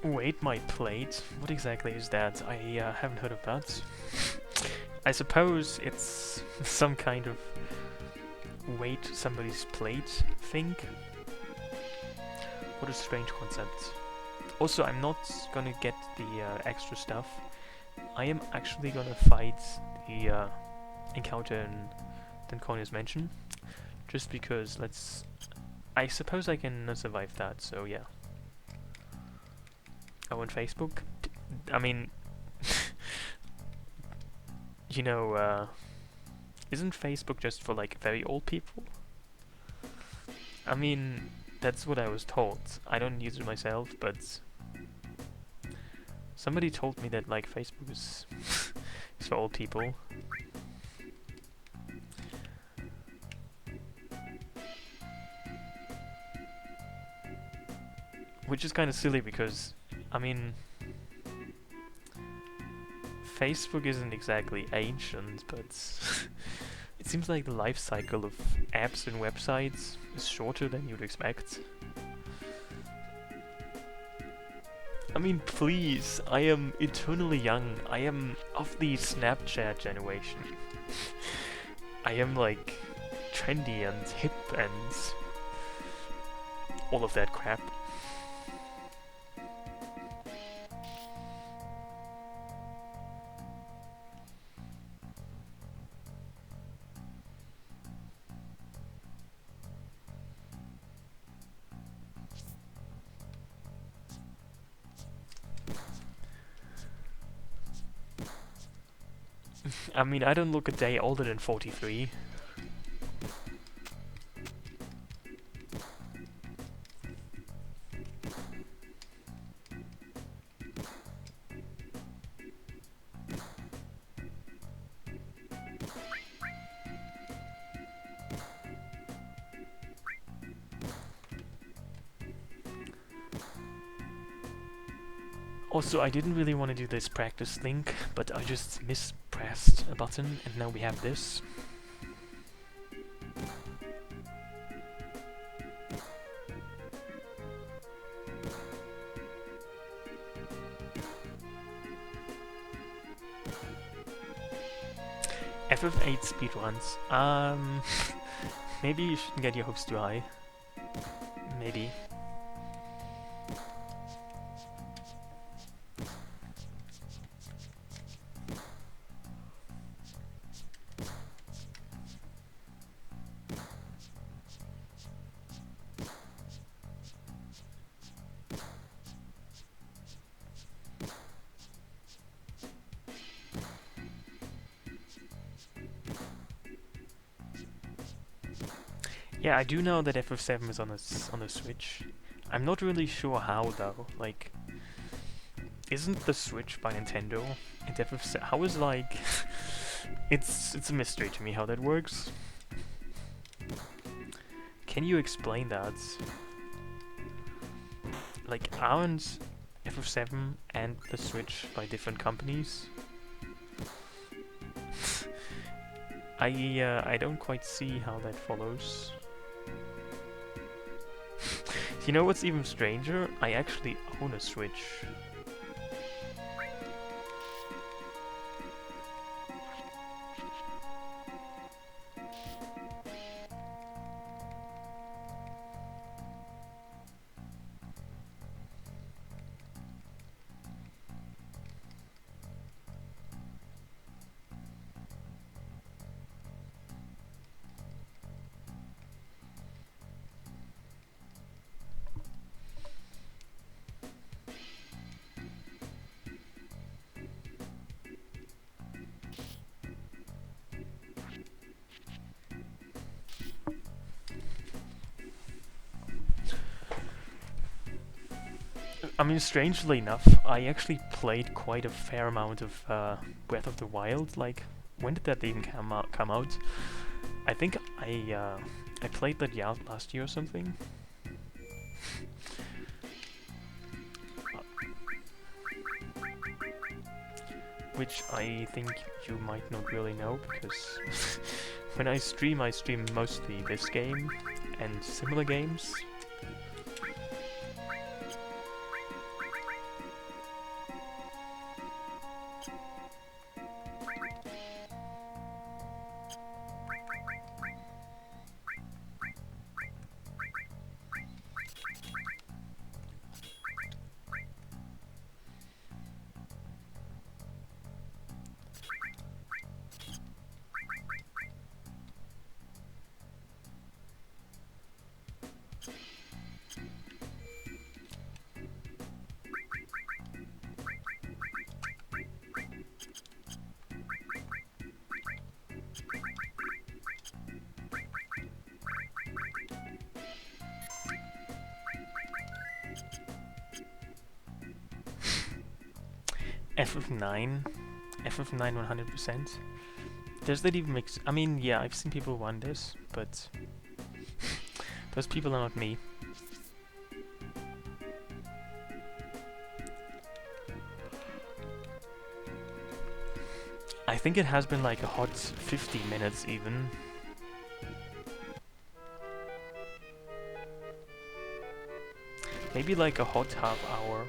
Wait, my plate? What exactly is that? I haven't heard of that. I suppose it's some kind of wait somebody's plate thing. What a strange concept. Also, I'm not gonna get the extra stuff. I am actually gonna fight the encounter in Danconia's Mansion. Just because I suppose I can survive that, so yeah. Oh, and Facebook? I mean, you know, isn't Facebook just for like very old people? I mean, that's what I was told. I don't use it myself, but somebody told me that like Facebook is is for old people. Which is kind of silly because, I mean, Facebook isn't exactly ancient, but it seems like the life cycle of apps and websites is shorter than you'd expect. I mean, please, I am eternally young. I am of the Snapchat generation. I am like trendy and hip and all of that crap. I mean, I don't look a day older than 43. Also, I didn't really want to do this practice link, but I just pressed a button, and now we have this. FF8 speedruns. Maybe you shouldn't get your hopes too high. Maybe. Yeah, I do know that FF7 is on a Switch. I'm not really sure how though. Like, isn't the Switch by Nintendo? And FF7, how is like? it's a mystery to me how that works. Can you explain that? Like, aren't FF7 and the Switch by different companies? I don't quite see how that follows. You know what's even stranger? I actually own a Switch. I mean, strangely enough, I actually played quite a fair amount of Breath of the Wild. Like, when did that even come out? I think I played that last year or something. Which I think you might not really know, because when I stream mostly this game and similar games. FF9? FF9 100%? Does that even make I mean, yeah, I've seen people want this, but those people are not me. I think it has been like a hot 50 minutes even. Maybe like a hot half hour.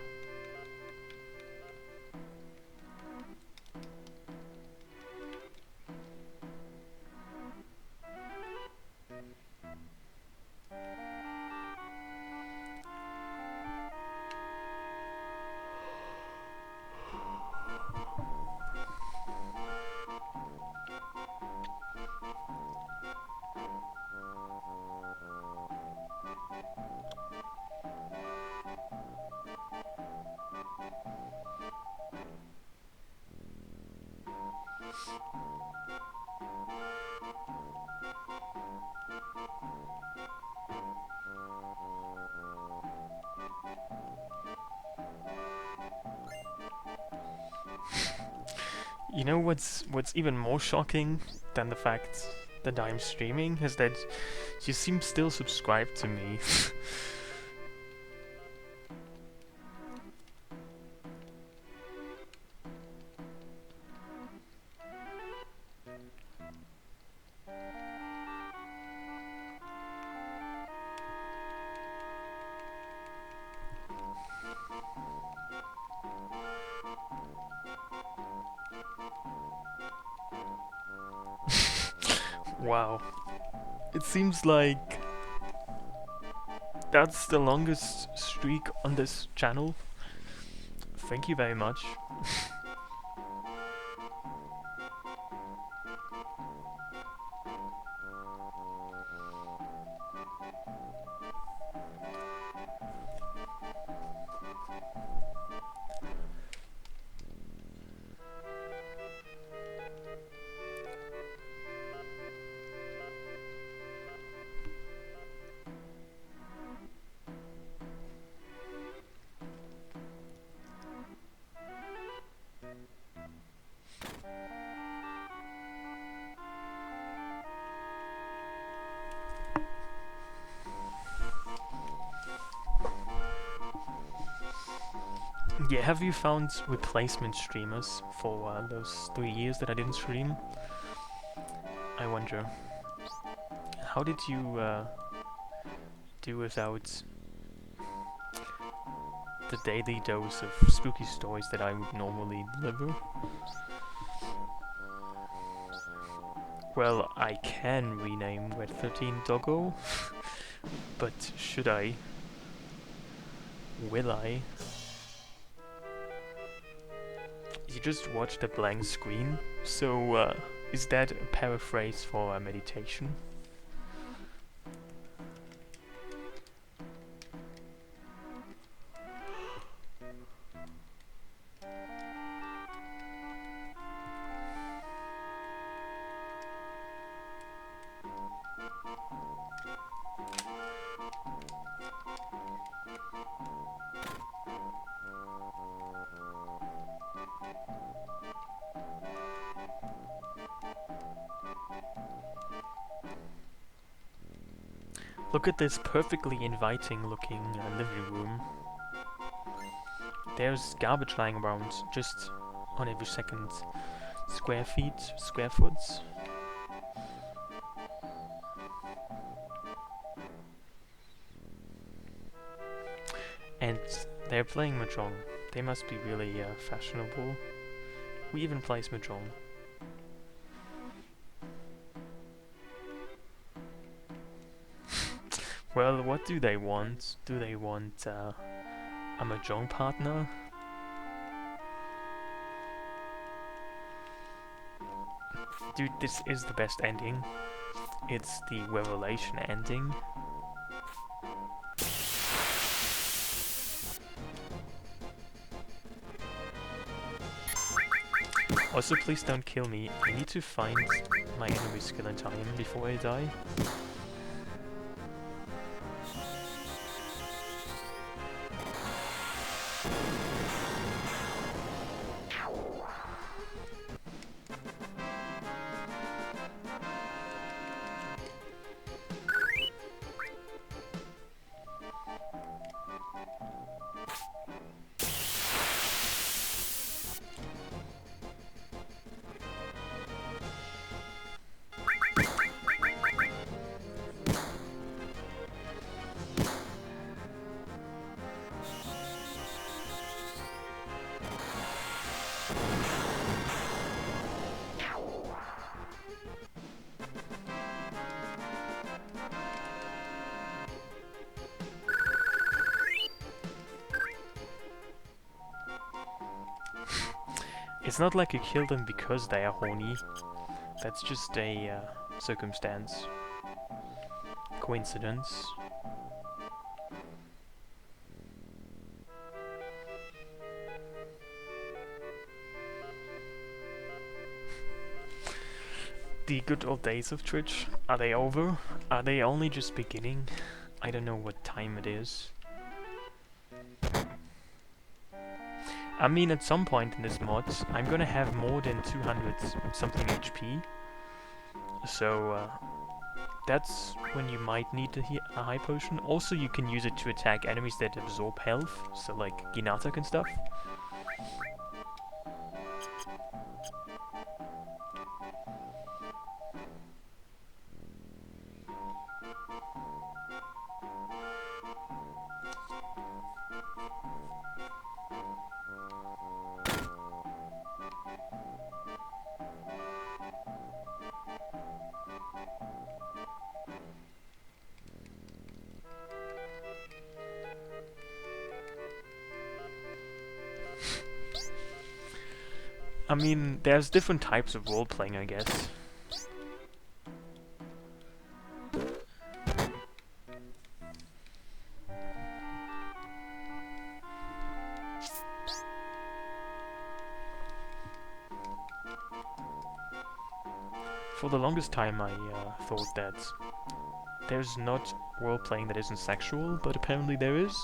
You know what's even more shocking than the fact that I'm streaming is that you seem still subscribed to me. Wow. It seems like that's the longest streak on this channel. Thank you very much. Yeah, have you found replacement streamers for those 3 years that I didn't stream? I wonder, how did you do without the daily dose of spooky stories that I would normally deliver? Well, I can rename Red 13 Doggo, but should I? Will I? You just watched a blank screen, so is that a paraphrase for a meditation? Look at this perfectly inviting looking living room. There's garbage lying around just on every second square foot. And they're playing Mahjong. They must be really fashionable. Who even plays Mahjong? Well, what do they want? Do they want a Mahjong partner? Dude, this is the best ending. It's the revelation ending. Also, please don't kill me. I need to find my enemy skill in time before I die. It's not like you kill them because they are horny. That's just a circumstance. Coincidence. The good old days of Twitch, are they over? Are they only just beginning? I don't know what time it is. I mean, at some point in this mod, I'm gonna have more than 200 something HP. So, that's when you might need a high potion. Also, you can use it to attack enemies that absorb health, so like Ginatak and stuff. I mean, there's different types of role-playing, I guess. For the longest time I thought that there's not role-playing that isn't sexual, but apparently there is.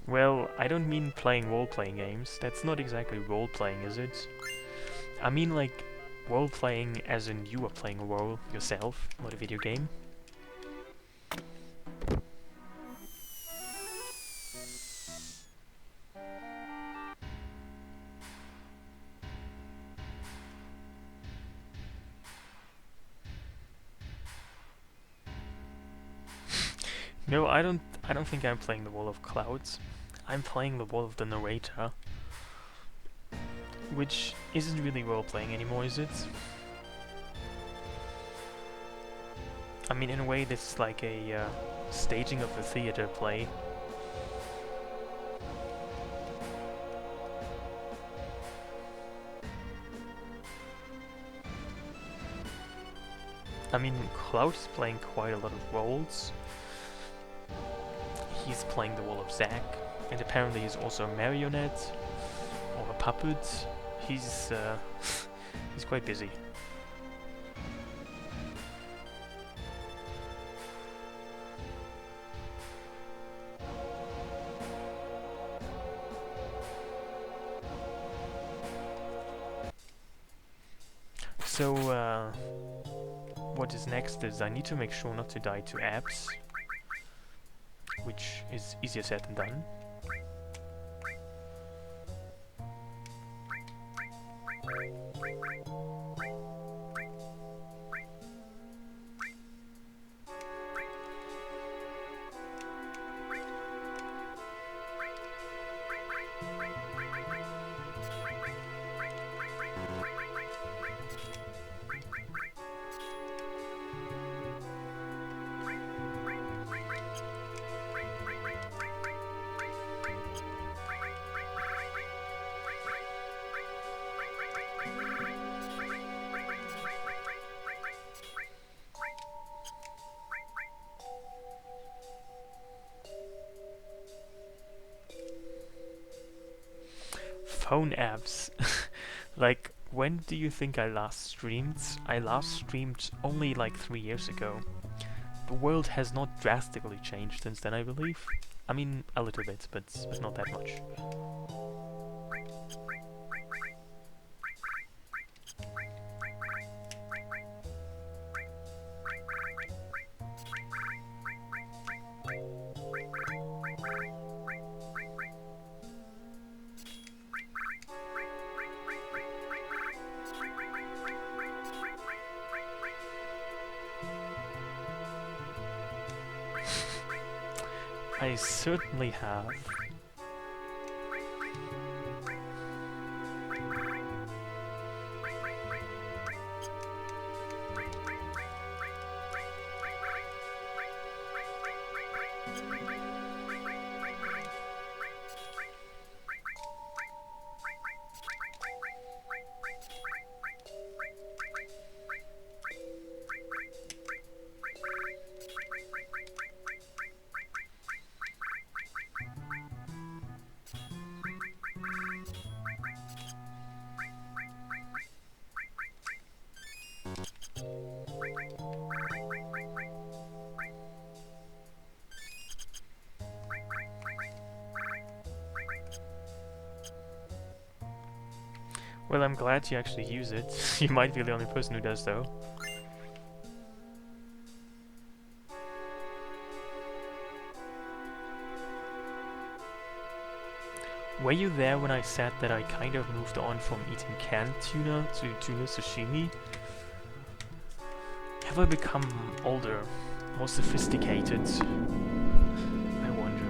Well, I don't mean playing role-playing games. That's not exactly role-playing, is it? I mean like role-playing as in you are playing a role yourself, not a video game. No, I don't think I'm playing the Wall of Clouds. I'm playing the Wall of the Narrator. Which isn't really role-playing anymore, is it? I mean, in a way, this is like a staging of a theater play. I mean, Cloud is playing quite a lot of roles. He's playing the role of Zack, and apparently he's also a marionette or a puppet. He's he's quite busy. So what is next is I need to make sure not to die to apps, which is easier said than done. Phone apps. Like, when do you think I last streamed? I last streamed only like 3 years ago. The world has not drastically changed since then, I believe. I mean, a little bit, but not that much. I certainly have. Well, I'm glad you actually use it. You might be the only person who does, though. Were you there when I said that I kind of moved on from eating canned tuna to tuna sashimi? Have I become older? more sophisticated. I wonder.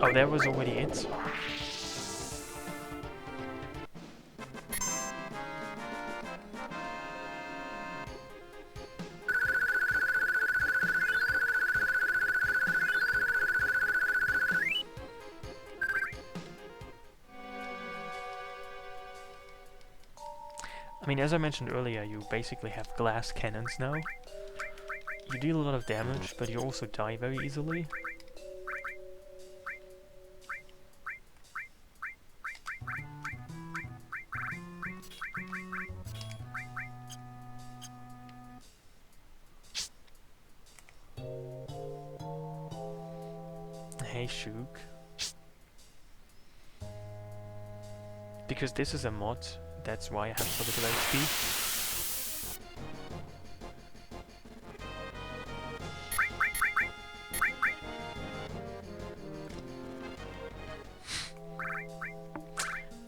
Oh, that was already it. I mean, as I mentioned earlier, you basically have glass cannons now. You deal a lot of damage, but you also die very easily. Hey, Shuk. Because this is a mod, that's why I have so little HP.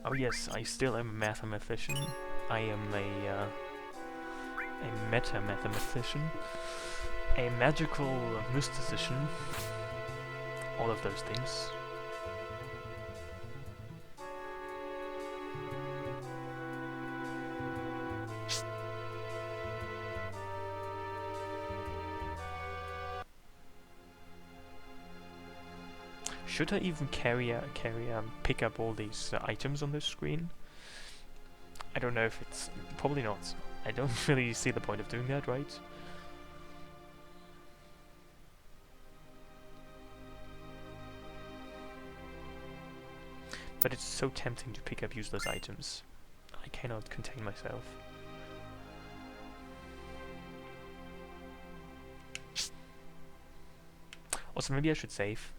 Oh yes, I still am a mathematician. I am a meta-mathematician, a magical mystician, all of those things. Should I even pick up all these items on this screen? I don't know if it's... probably not. I don't really see the point of doing that, right? But it's so tempting to pick up useless items. I cannot contain myself. Also, maybe I should save.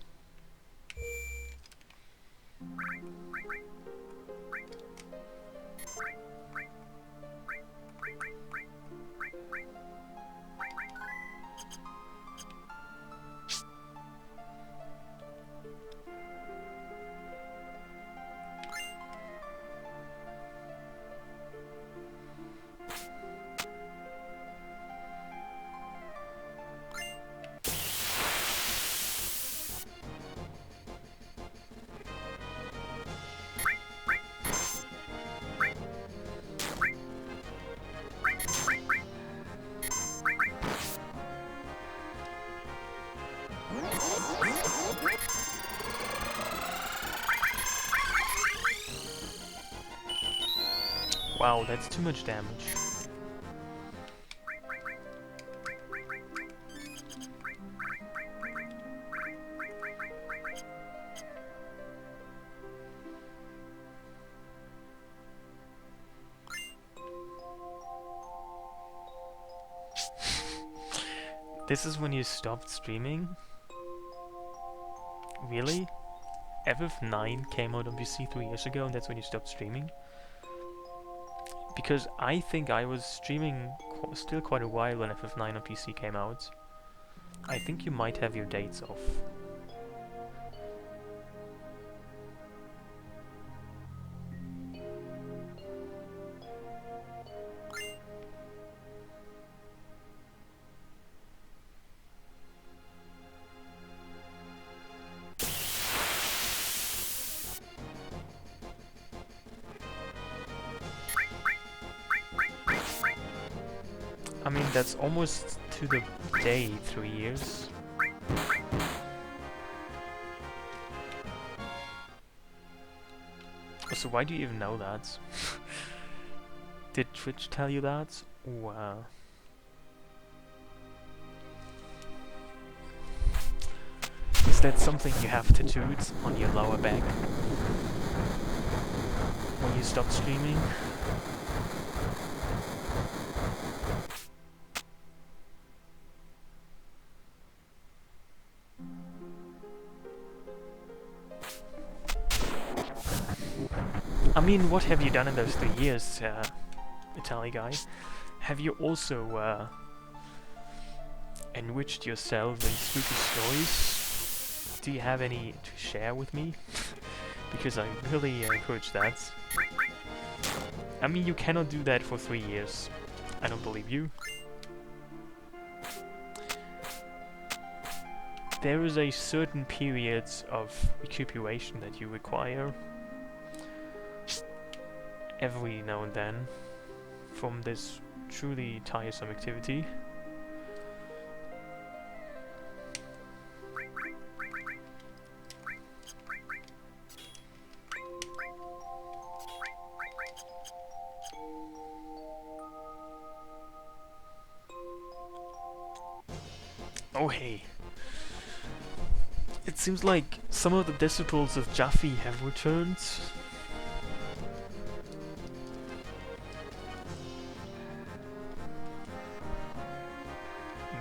Wow, that's too much damage. This is when you stopped streaming? Really? FF9 came out on PC 3 years ago and that's when you stopped streaming? Because I think I was streaming still quite a while when FF9 on PC came out. I think you might have your dates off. I mean, that's almost to the day 3 years. So why do you even know that? Did Twitch tell you that? Wow. Is that something you have tattooed on your lower back when you stop streaming? I mean, what have you done in those 3 years, Itali guy? Have you also enriched yourself in spooky stories? Do you have any to share with me? Because I really encourage that. I mean, you cannot do that for 3 years. I don't believe you. There is a certain period of recuperation that you require every now and then from this truly tiresome activity. Oh hey. It seems like some of the disciples of Jaffe have returned.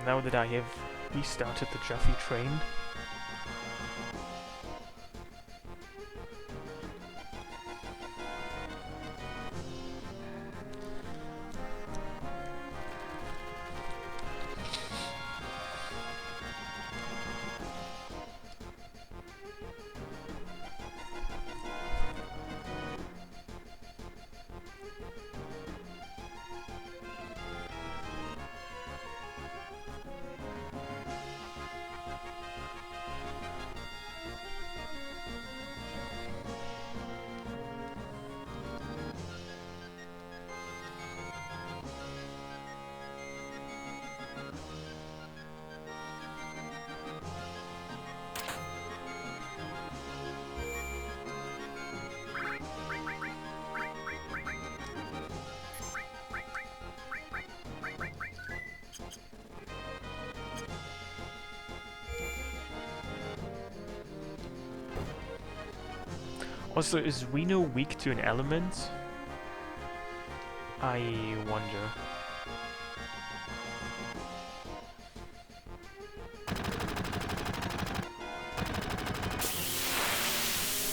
Now that I have restarted the Jaffe train. Also, is Reno weak to an element? I wonder.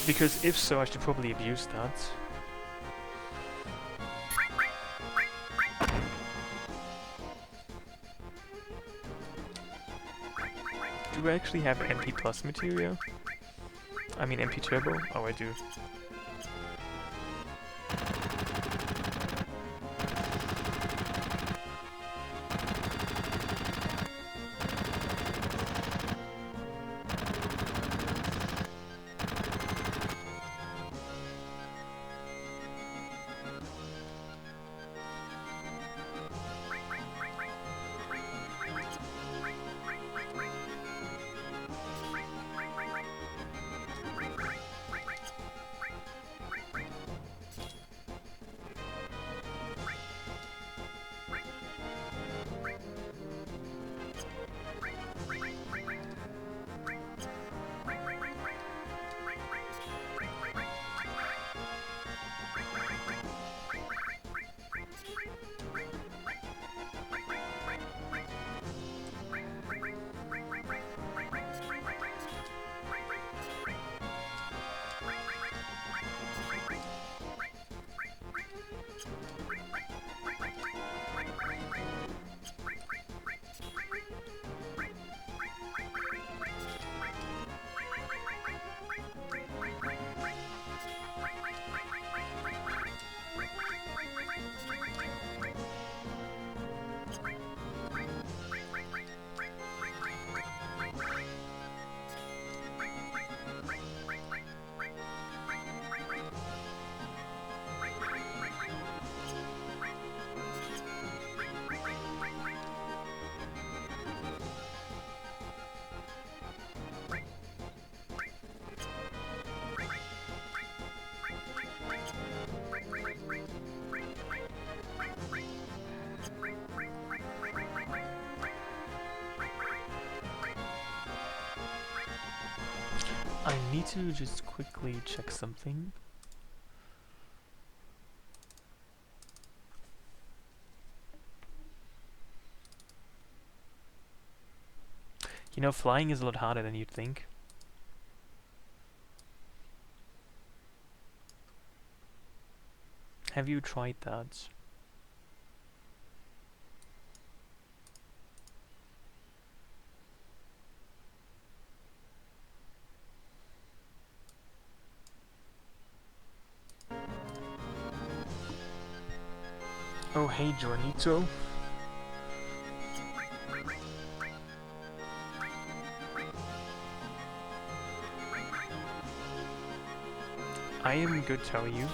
Because if so, I should probably abuse that. Do I actually have MP plus materia? I mean MP turbo? Oh, I do. I need to just quickly check something. You know, flying is a lot harder than you'd think. Have you tried that? Oh hey Jornito. I am good, how are you?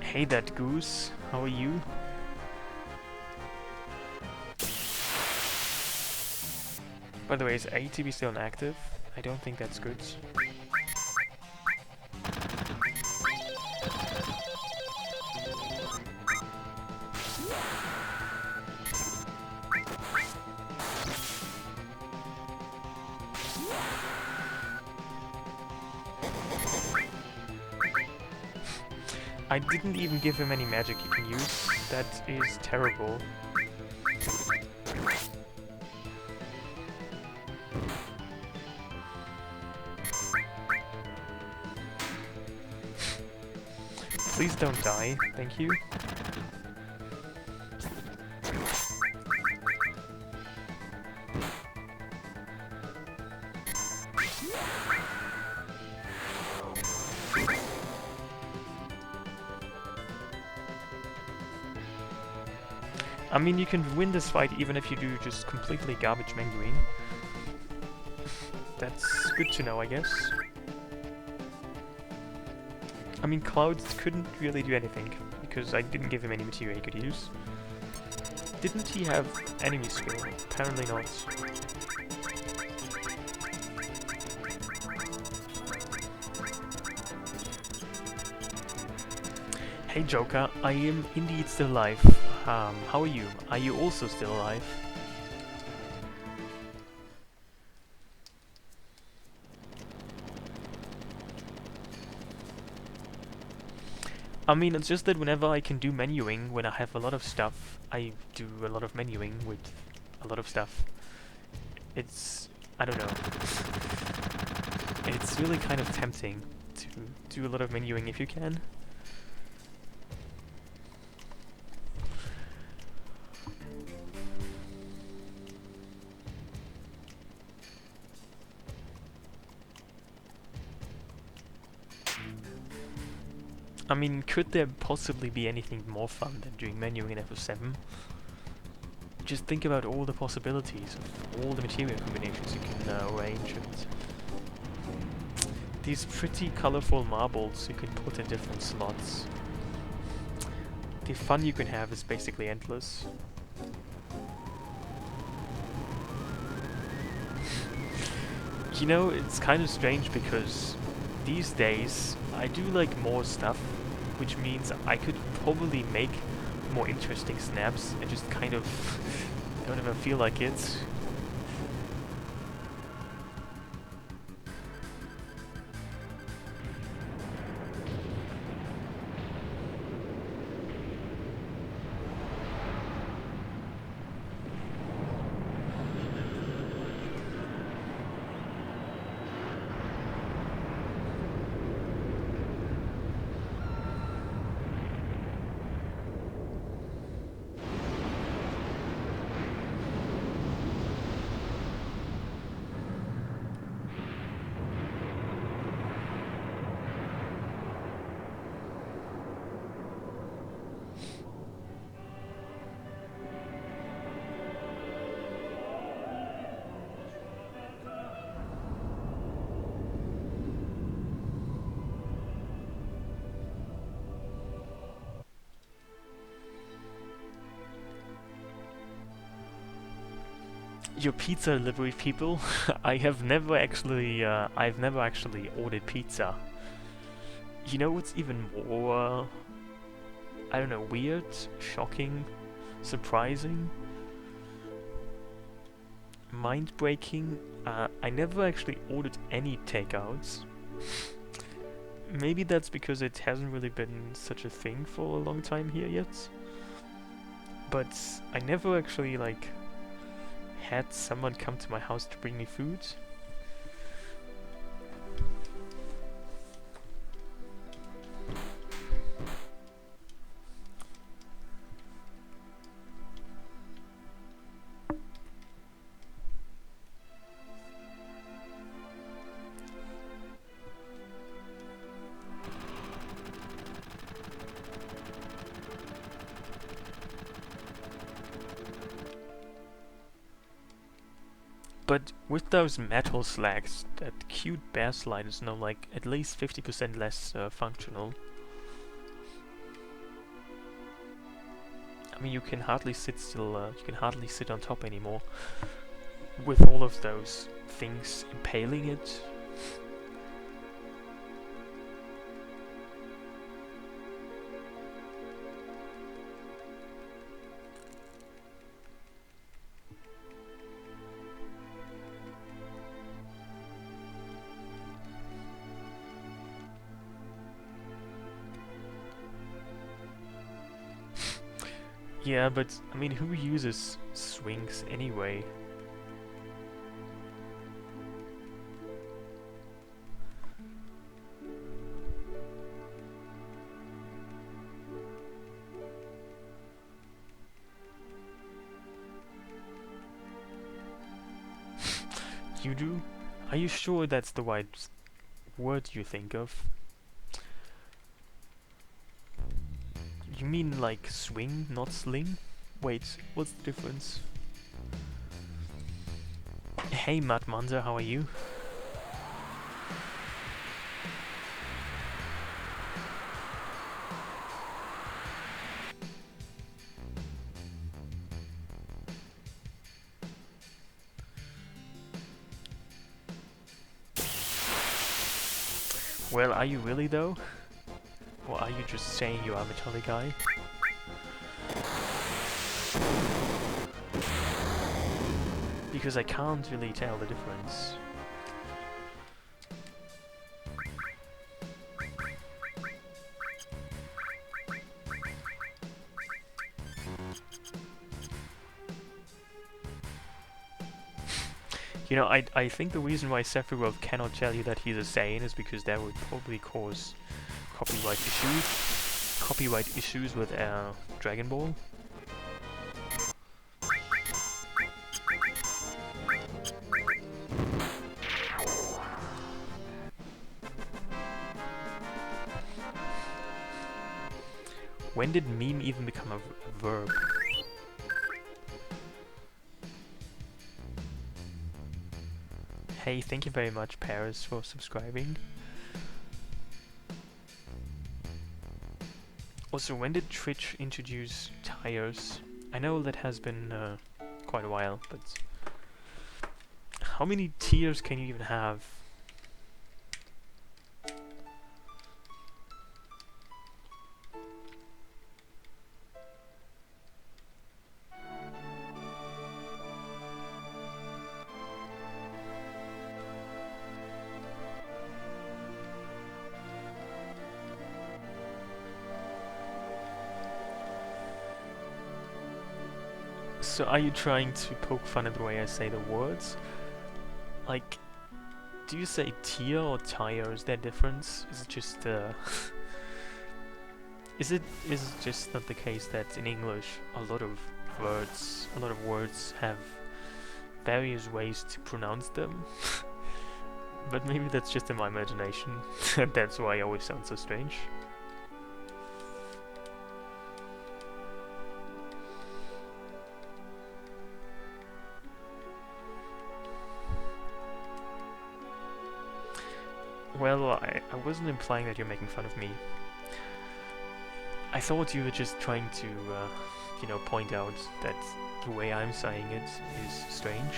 Hey that goose, how are you? By the way, is ATB still inactive? I don't think that's good. I didn't even give him any magic he can use. That is terrible. Please don't die, thank you. I mean, you can win this fight even if you do just completely garbage menguing. That's good to know, I guess. I mean, Clouds couldn't really do anything, because I didn't give him any materia he could use. Didn't he have enemy skill? Apparently not. Hey Joker, I am indeed still alive. How are you? Are you also still alive? I mean, it's just that whenever I can do menuing, when I have a lot of stuff, I do a lot of menuing with a lot of stuff. It's... I don't know. It's really kind of tempting to do a lot of menuing if you can. I mean, could there possibly be anything more fun than doing menuing in FF7? Just think about all the possibilities of all the material combinations you can arrange, and these pretty colorful marbles you can put in different slots. The fun you can have is basically endless. You know, it's kind of strange because these days I do like more stuff, which means I could probably make more interesting snaps. I just kind of don't even feel like it. Your pizza delivery people. I've never actually ordered pizza. You know what's even more, I don't know, weird, shocking, surprising, mind-breaking? I never actually ordered any takeouts. Maybe that's because it hasn't really been such a thing for a long time here yet. But I never actually, like, had someone come to my house to bring me food. But with those metal slags, that cute bear slide is now like at least 50% less functional. I mean, you can hardly sit still, you can hardly sit on top anymore with all of those things impaling it. Yeah, but I mean, who uses swings anyway? You do? Are you sure that's the right word you think of? You mean like swing, not sling? Wait, what's the difference? Hey Matt Manzer, how are you? Well, are you really though? Or are you just saying you are a metallic guy? Because I can't really tell the difference. You know, I think the reason why Sephiroth cannot tell you that he's a Saiyan is because that would probably cause copyright issues with Dragon Ball. When did meme even become a verb? Hey, thank you very much, Paris, for subscribing. Also, when did Twitch introduce tires? I know that has been quite a while, but how many tiers can you even have? So are you trying to poke fun at the way I say the words? Like, do you say tier or tire? Is there a difference? Is it just is it just not the case that in English a lot of words have various ways to pronounce them? But maybe that's just in my imagination, and that's why I always sound so strange. Well, I wasn't implying that you're making fun of me. I thought you were just trying to, you know, point out that the way I'm saying it is strange.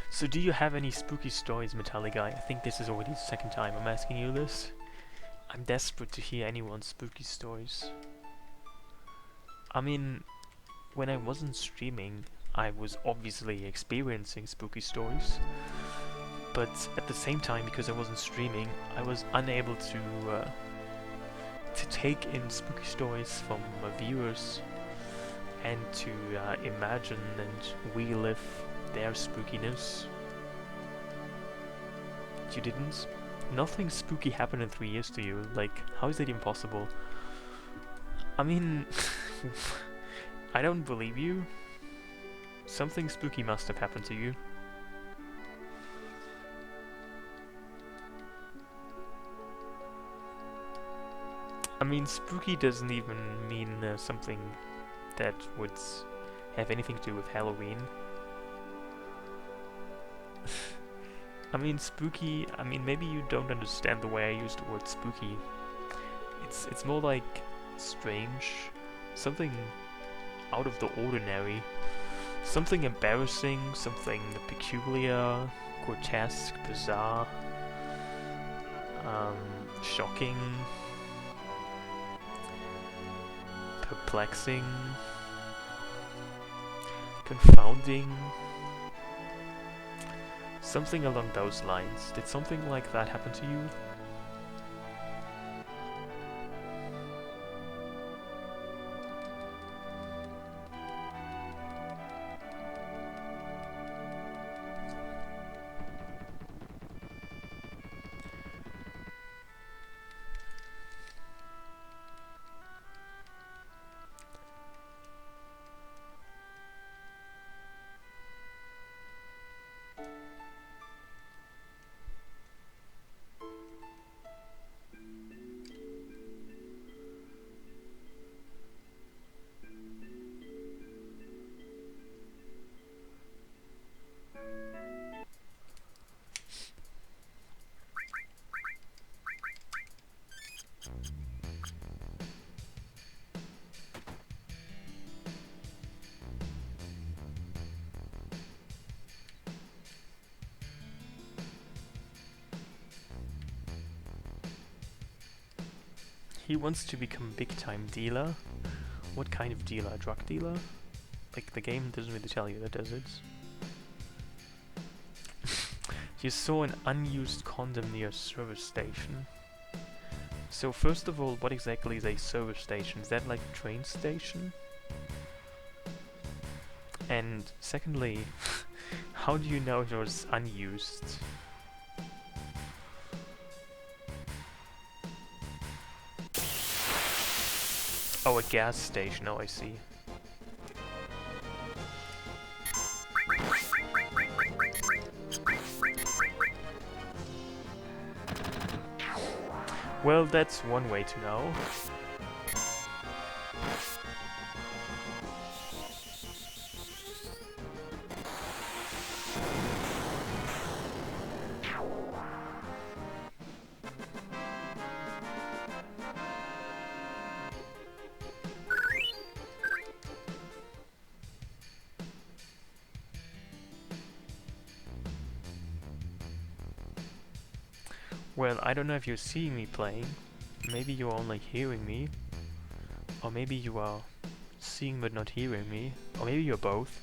So do you have any spooky stories, Metallic Guy? I think this is already the second time I'm asking you this. I'm desperate to hear anyone's spooky stories. I mean, when I wasn't streaming, I was obviously experiencing spooky stories. But at the same time, because I wasn't streaming, I was unable to take in spooky stories from viewers and to imagine and relive their spookiness. You didn't? Nothing spooky happened in 3 years to you. Like, how is that even possible? I mean, I don't believe you. Something spooky must have happened to you. I mean, spooky doesn't even mean something that would have anything to do with Halloween. I mean, spooky, I mean, maybe you don't understand the way I use the word spooky. It's more like strange, something out of the ordinary, something embarrassing, something peculiar, grotesque, bizarre, shocking, perplexing, confounding. Something along those lines. Did something like that happen to you? He wants to become big-time dealer. What kind of dealer? A drug dealer? Like, the game doesn't really tell you that, does it? You saw an unused condom near a service station. So first of all, what exactly is a service station? Is that like a train station? And secondly, how do you know it was unused? Oh, a gas station, oh I see. Well, that's one way to know. Well, I don't know if you're seeing me playing. Maybe you're only hearing me. Or maybe you are seeing but not hearing me. Or maybe you're both.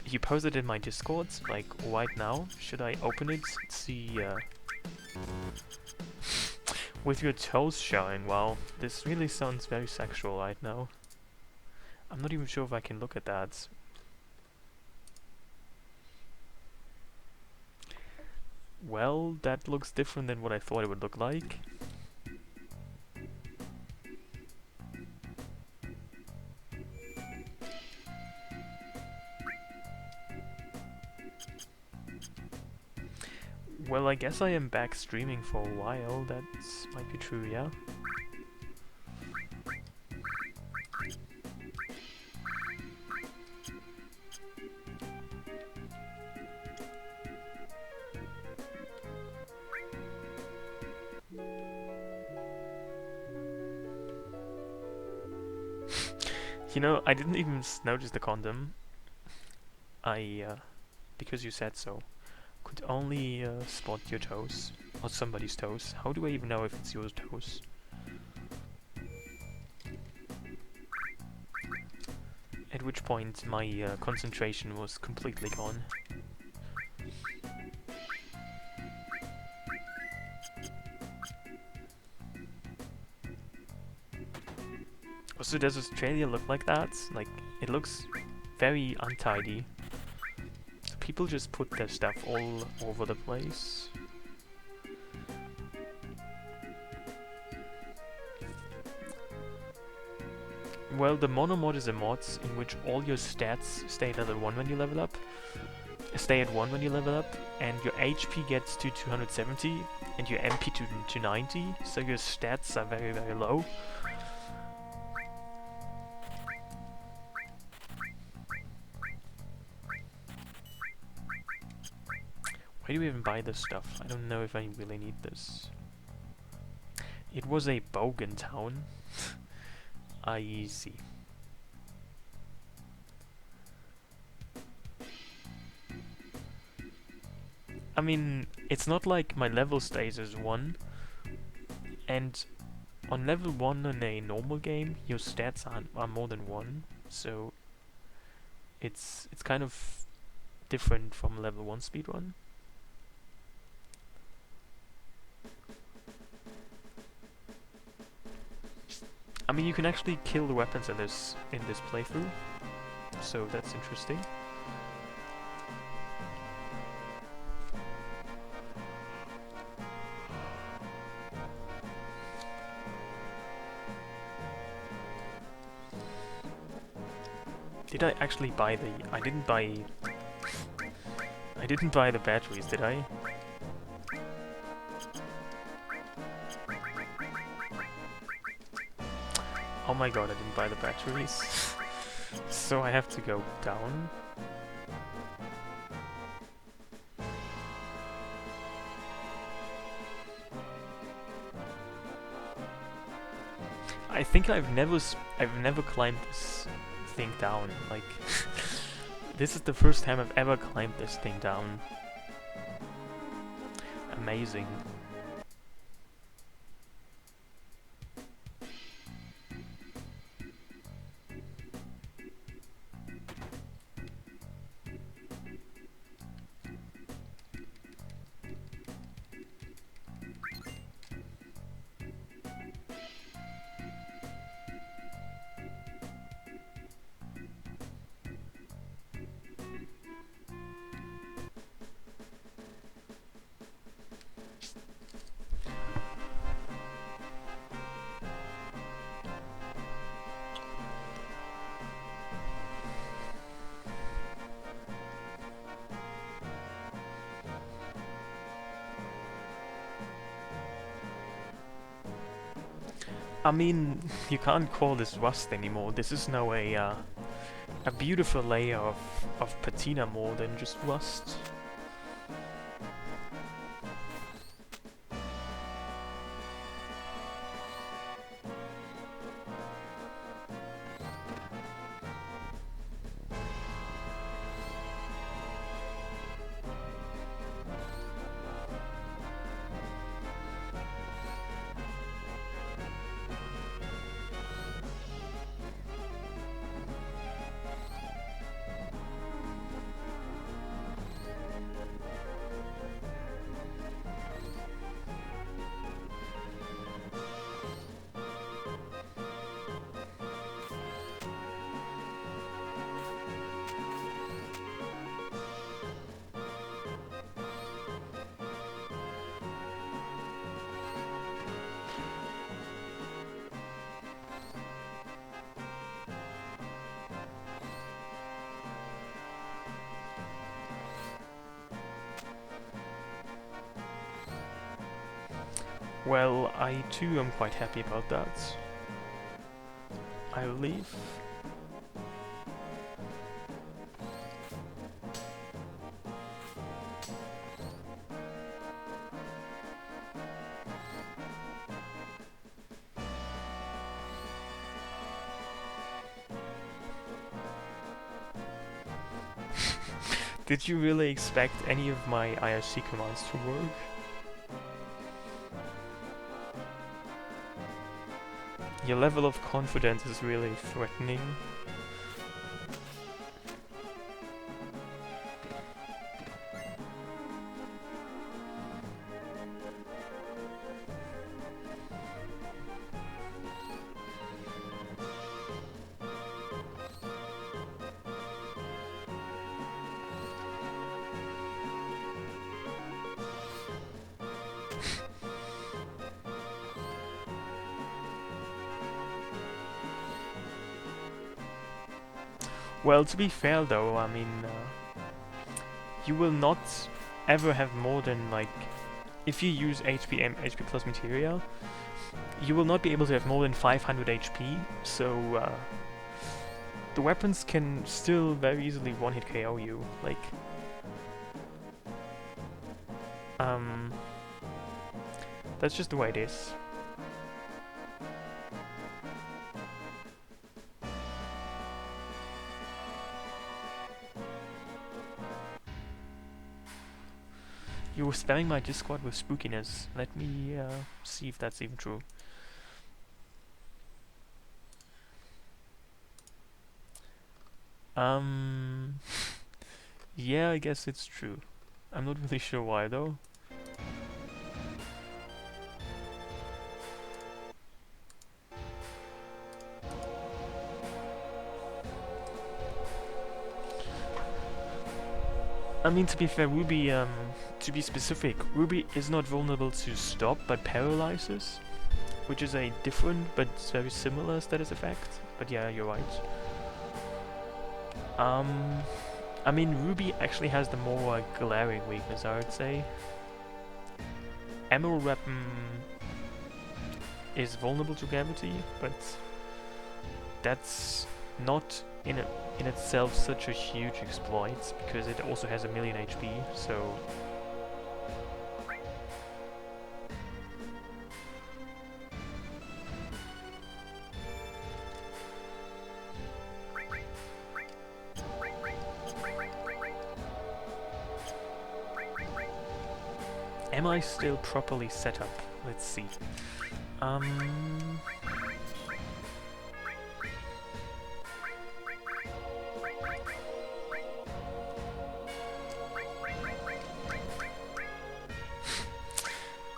You posted in my Discord, like, right now. Should I open it? See, with your toes showing. Wow, this really sounds very sexual right now. I'm not even sure if I can look at that. Well, that looks different than what I thought it would look like. Well, I guess I am back streaming for a while. That might be true, yeah? You know, I didn't even notice the condom. Because you said so, could only spot your toes, or somebody's toes. How do I even know if it's your toes? At which point my concentration was completely gone. Also, does Australia look like that? Like, it looks very untidy. So people just put their stuff all over the place. Well, the Monomod is a mod in which all your stats stay at level 1 when you level up. Stay at 1 when you level up, and your HP gets to 270, and your MP to 90, so your stats are very, very low. Why do we even buy this stuff? I don't know if I really need this. It was a bogan town. I see. I mean, it's not like my level stays as 1, and on level 1 in a normal game, your stats are more than 1, so it's kind of different from level 1 speedrun. I mean, you can actually kill the weapons in this playthrough, so that's interesting. Did I actually buy the... I didn't buy the batteries, did I? Oh my god, I didn't buy the batteries. So I have to go down. I think I've never climbed this thing down. Like, this is the first time I've ever climbed this thing down. Amazing. I mean, you can't call this rust anymore. This is now a beautiful layer of patina more than just rust. Well, I too am quite happy about that. I'll leave. Did you really expect any of my IRC commands to work? Your level of confidence is really threatening. Well, to be fair though, I mean, you will not ever have more than, like, if you use HP plus materia, you will not be able to have more than 500 HP, so the weapons can still very easily one-hit KO you, like, that's just the way it is. You were spamming my Discord with spookiness. Let me see if that's even true. Yeah, I guess it's true. I'm not really sure why though. I mean, to be fair, Ruby, to be specific, Ruby is not vulnerable to stop, but paralyzes, which is a different but very similar status effect. But yeah, you're right. I mean, Ruby actually has the more glaring weakness, I would say. Emerald Weapon is vulnerable to gravity, but that's not in itself such a huge exploit, because it also has 1,000,000 HP, so... Am I still properly set up? Let's see.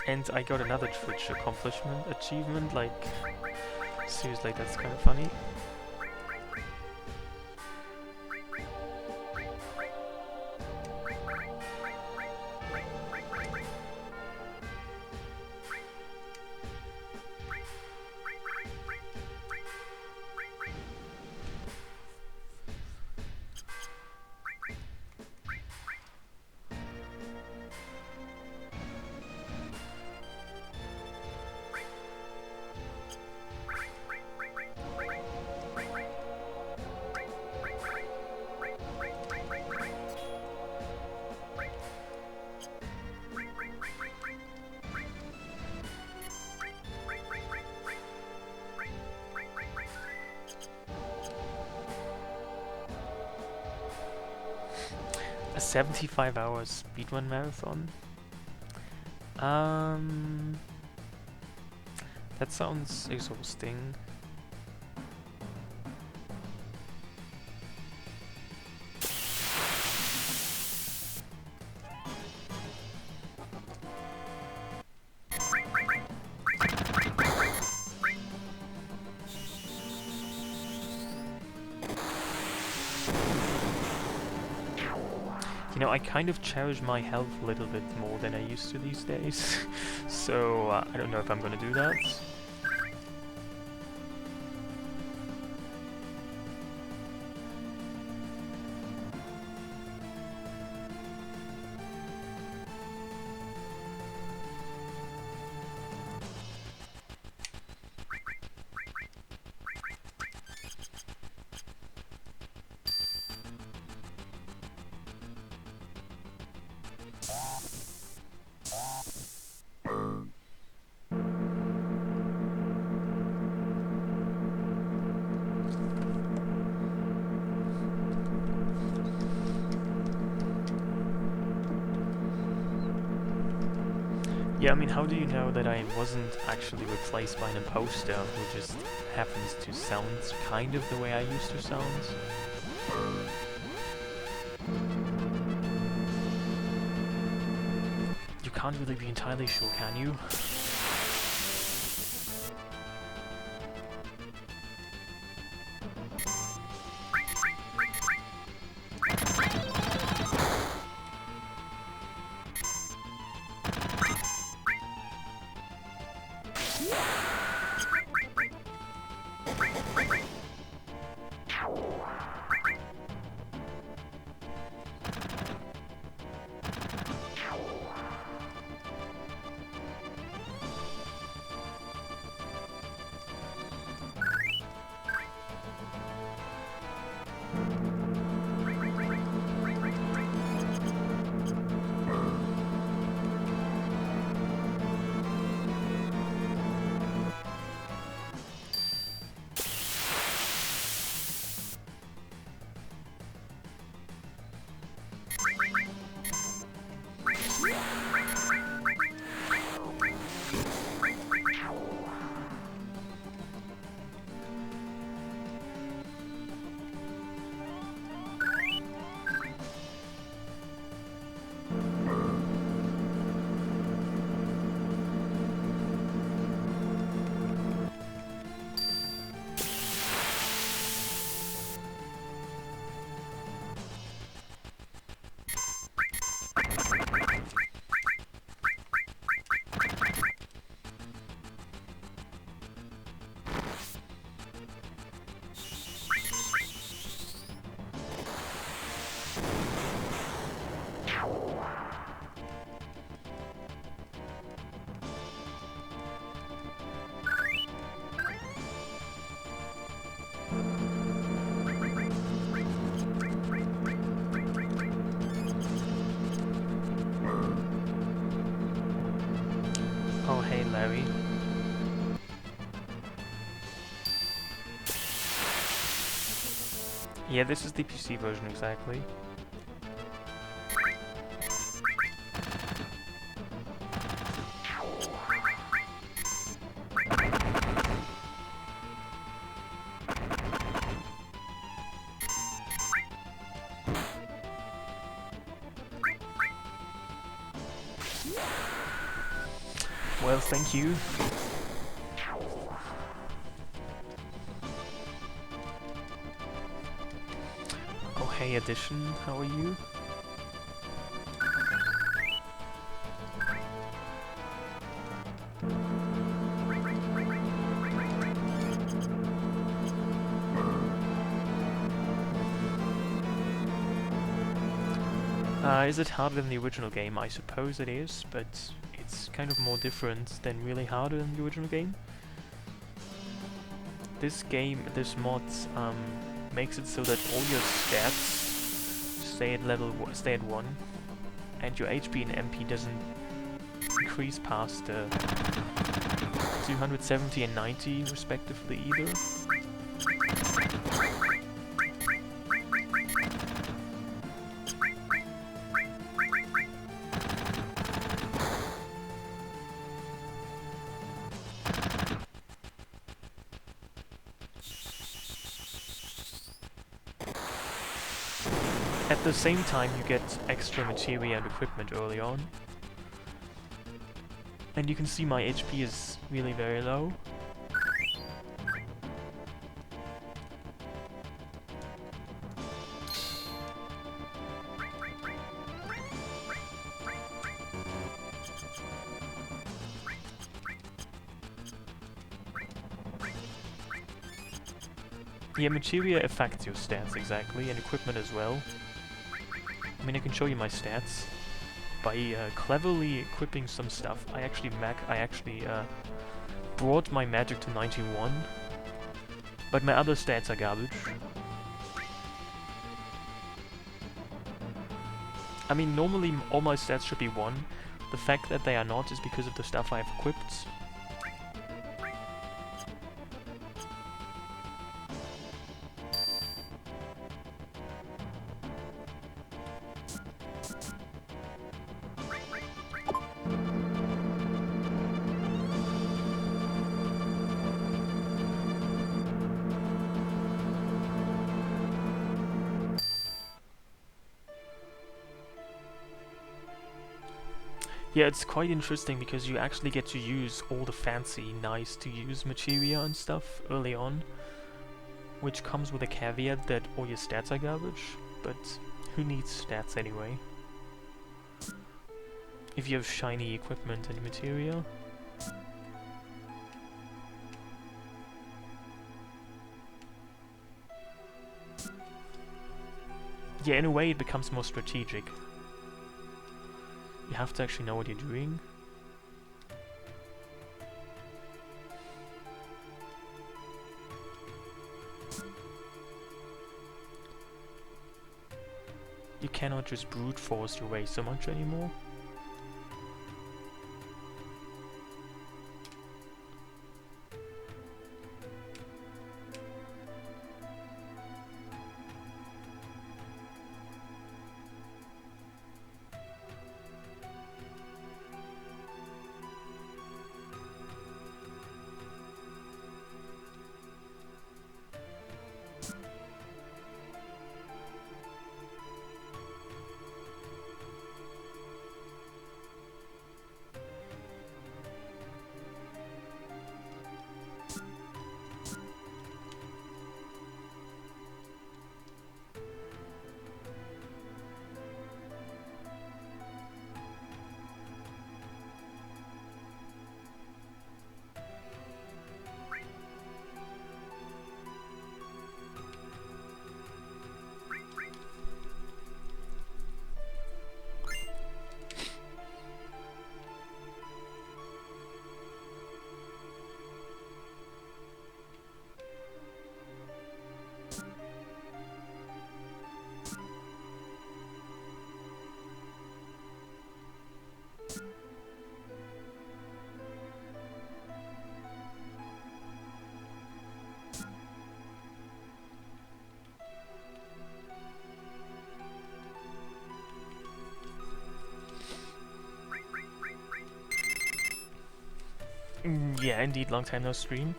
And I got another Twitch achievement, like, seriously, that's kind of funny. A 75-hour speedrun marathon? That sounds exhausting. You know, I kind of cherish my health a little bit more than I used to these days, so I don't know if I'm gonna do that. Yeah, I mean, how do you know that I wasn't actually replaced by an imposter who just happens to sound kind of the way I used to sound? You can't really be entirely sure, can you? Oh, hey, Larry. Yeah, this is the PC version exactly. Well, thank you. Oh, hey, Addition, how are you? Is it harder than the original game? I suppose it is, but it's kind of more different than really harder than the original game. This mod, makes it so that all your stats stay at 1, and your HP and MP doesn't increase past 270 and 90 respectively either. At the same time, you get extra materia and equipment early on. And you can see my HP is really very low. Yeah, materia affects your stats exactly, and equipment as well. I mean, I can show you my stats. By cleverly equipping some stuff, I actually brought my magic to 91, but my other stats are garbage. I mean, normally all my stats should be 1. The fact that they are not is because of the stuff I've equipped. Yeah, it's quite interesting because you actually get to use all the fancy, nice to use materia and stuff early on, which comes with a caveat that all your stats are garbage, but who needs stats anyway? If you have shiny equipment and materia. Yeah, in a way it becomes more strategic. You have to actually know what you're doing. You cannot just brute force your way so much anymore. Yeah, indeed, long time no stream.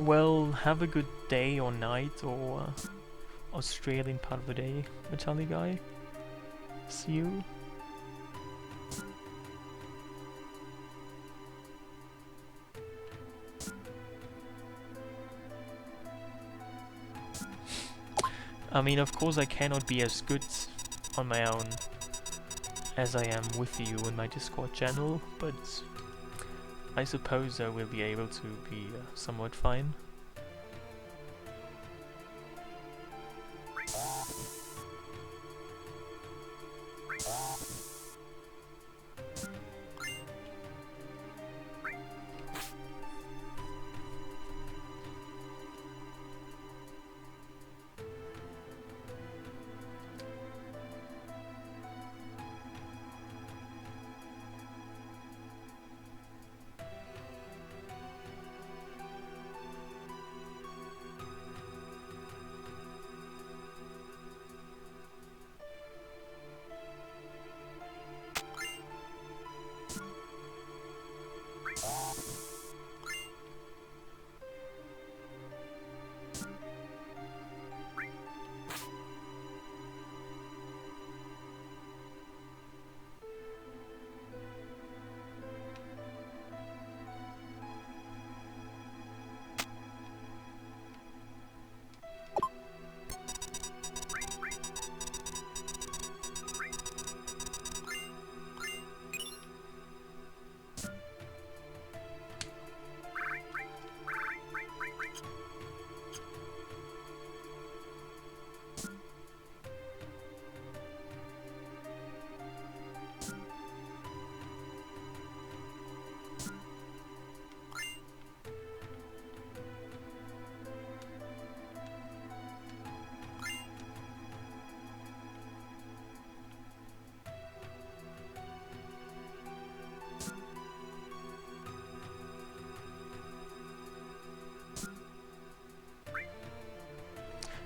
Well, have a good day or night or Australian part of the day, Metallic guy. See you. I mean, of course I cannot be as good on my own as I am with you in my Discord channel, but I suppose I will be able to be somewhat fine.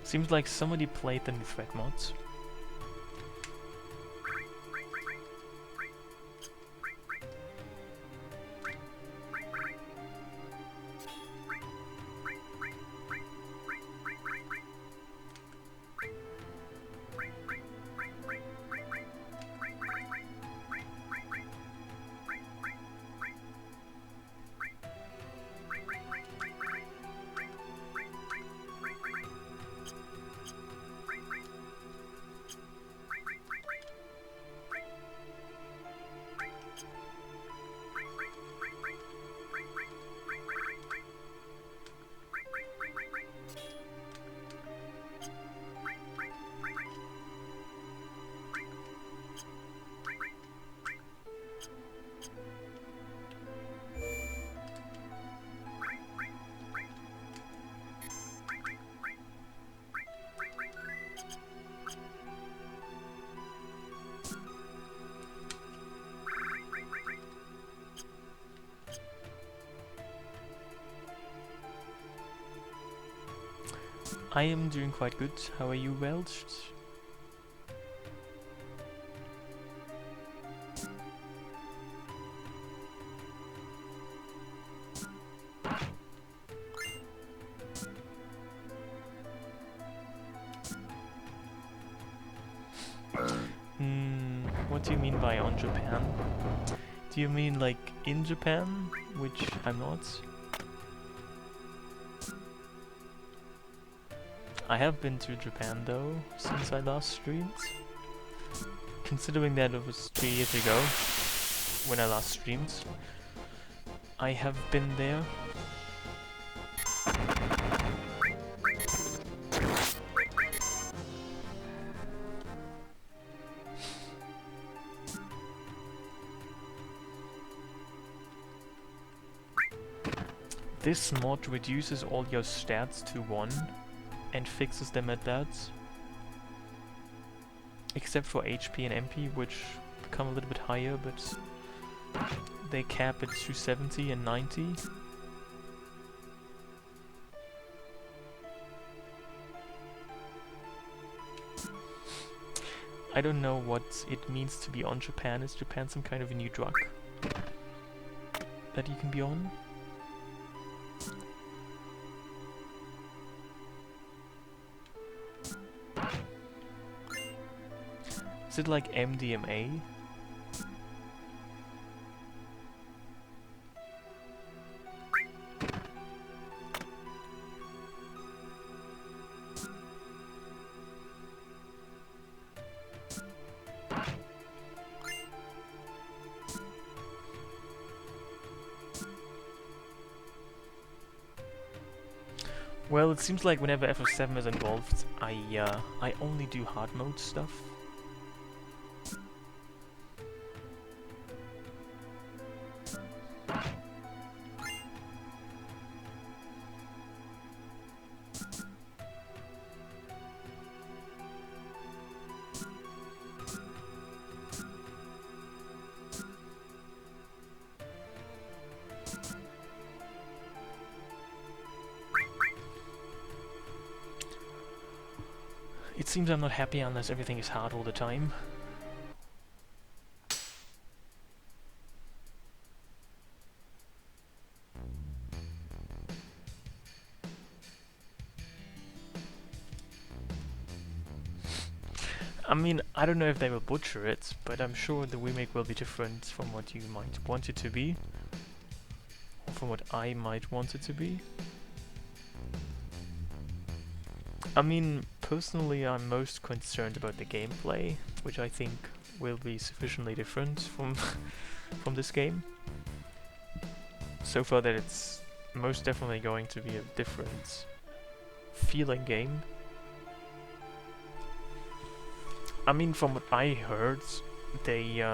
Seems like somebody played the new thread mods. I am doing quite good. How are you, Welch? What do you mean by on Japan? Do you mean like in Japan, which I'm not? I have been to Japan though, since I last streamed. Considering that it was 3 years ago, when I last streamed. I have been there. This mod reduces all your stats to 1 and fixes them at that. Except for HP and MP, which become a little bit higher, but they cap at 270 and 90. I don't know what it means to be on Japan. Is Japan some kind of a new drug that you can be on? Is it like MDMA? Well, it seems like whenever FF7 is involved, I only do hard mode stuff. It seems I'm not happy unless everything is hard all the time. I mean, I don't know if they will butcher it, but I'm sure the remake will be different from what you might want it to be. Or from what I might want it to be. I mean, personally I'm most concerned about the gameplay, which I think will be sufficiently different from from this game. So far that it's most definitely going to be a different feeling game. I mean, from what I heard, they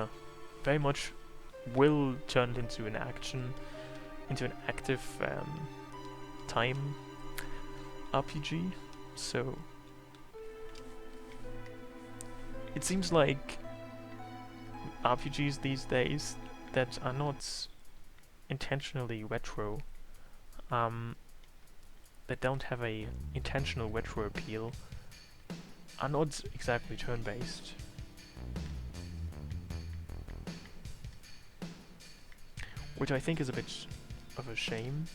very much will turn into an active time RPG. So it seems like RPGs these days that are not intentionally retro that don't have a intentional retro appeal are not exactly turn-based. Which I think is a bit of a shame.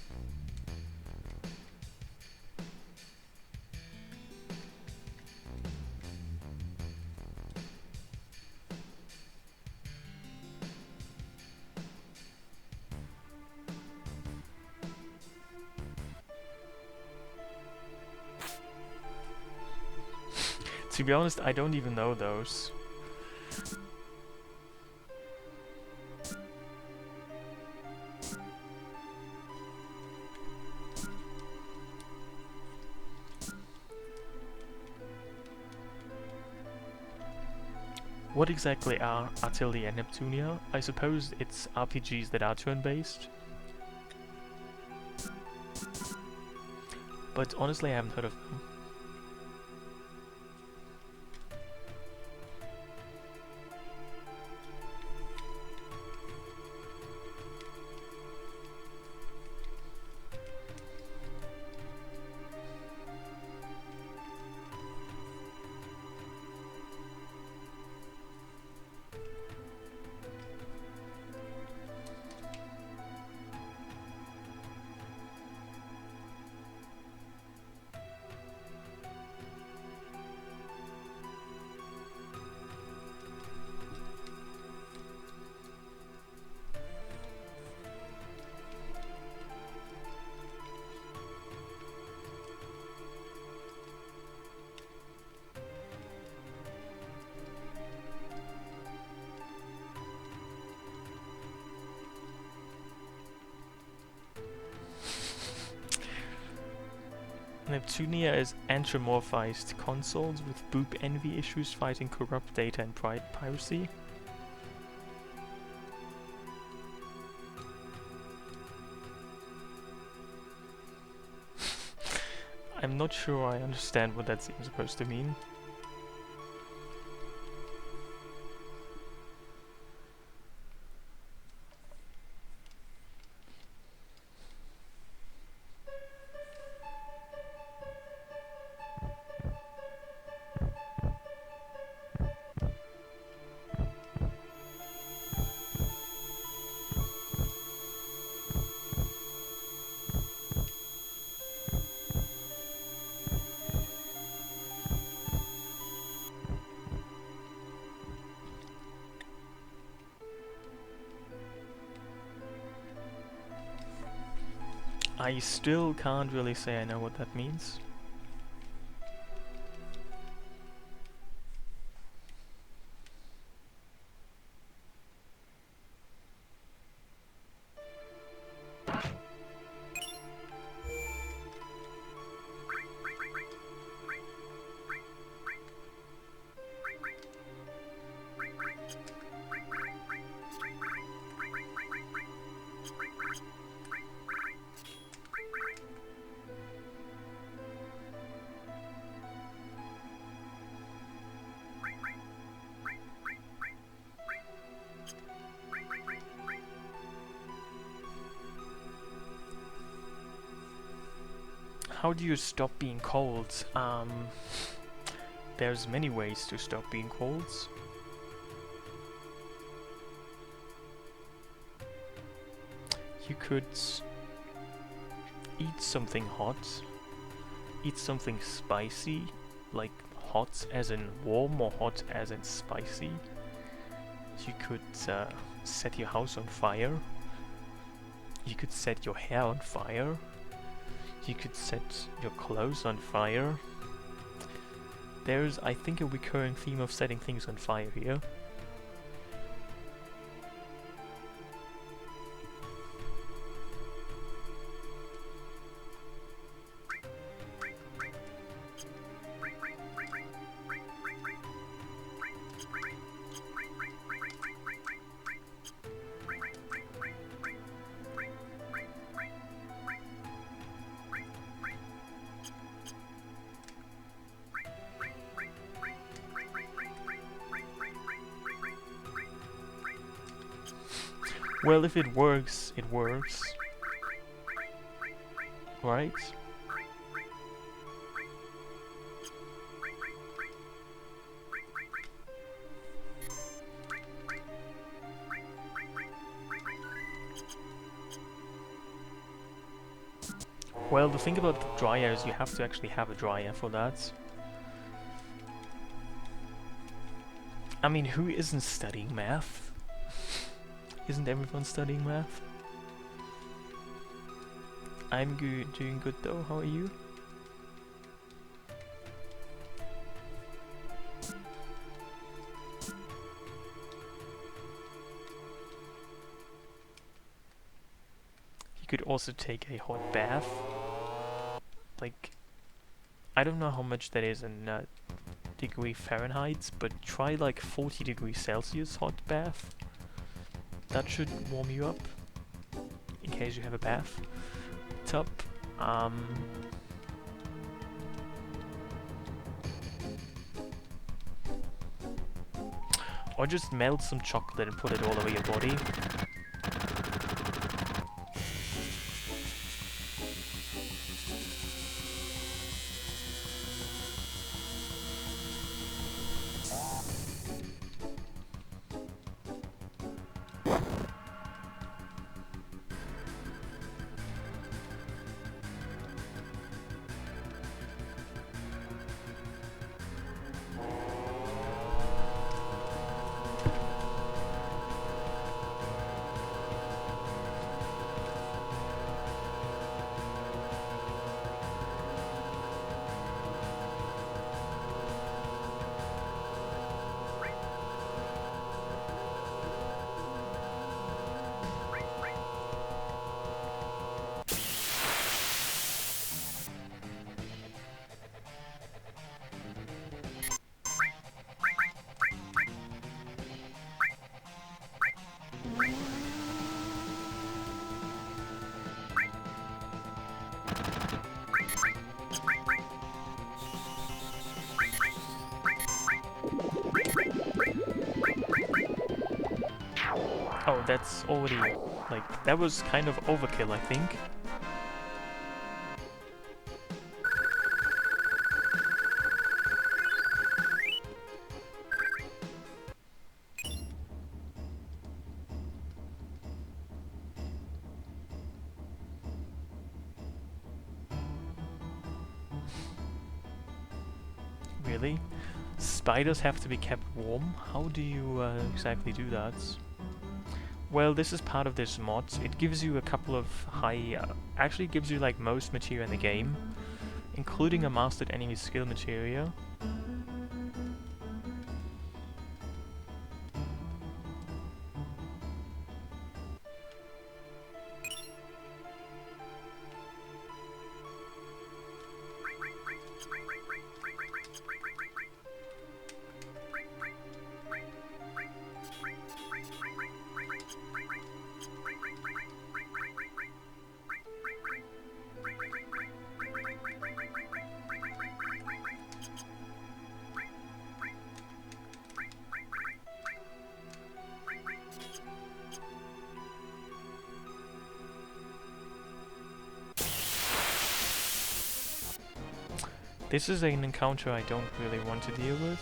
To be honest, I don't even know those. What exactly are Atelier and Neptunia? I suppose it's RPGs that are turn-based. But honestly, I haven't heard of them. Neptunia is anthropomorphized consoles with boob envy issues fighting corrupt data and piracy. I'm not sure I understand what that's even supposed to mean. I still can't really say I know what that means. How do you stop being cold? There's many ways to stop being cold. You could eat something hot, eat something spicy, like hot as in warm or hot as in spicy. You could set your house on fire. You could set your hair on fire. You could set your clothes on fire. There's, I think, a recurring theme of setting things on fire here. Well, if it works, it works. Right? Well, the thing about the dryer is you have to actually have a dryer for that. I mean, who isn't studying math? Isn't everyone studying math? I'm doing good though, how are you? You could also take a hot bath. Like, I don't know how much that is in degree Fahrenheit, but try like 40 degrees Celsius hot bath. That should warm you up, in case you have a bath tub. Or just melt some chocolate and put it all over your body. Oh, that's already, like, that was kind of overkill, I think. Really? Spiders have to be kept warm? How do you exactly do that? Well, this is part of this mod. It gives you a couple of high... actually gives you like most materia in the game, including a mastered enemy skill materia. This is an encounter I don't really want to deal with.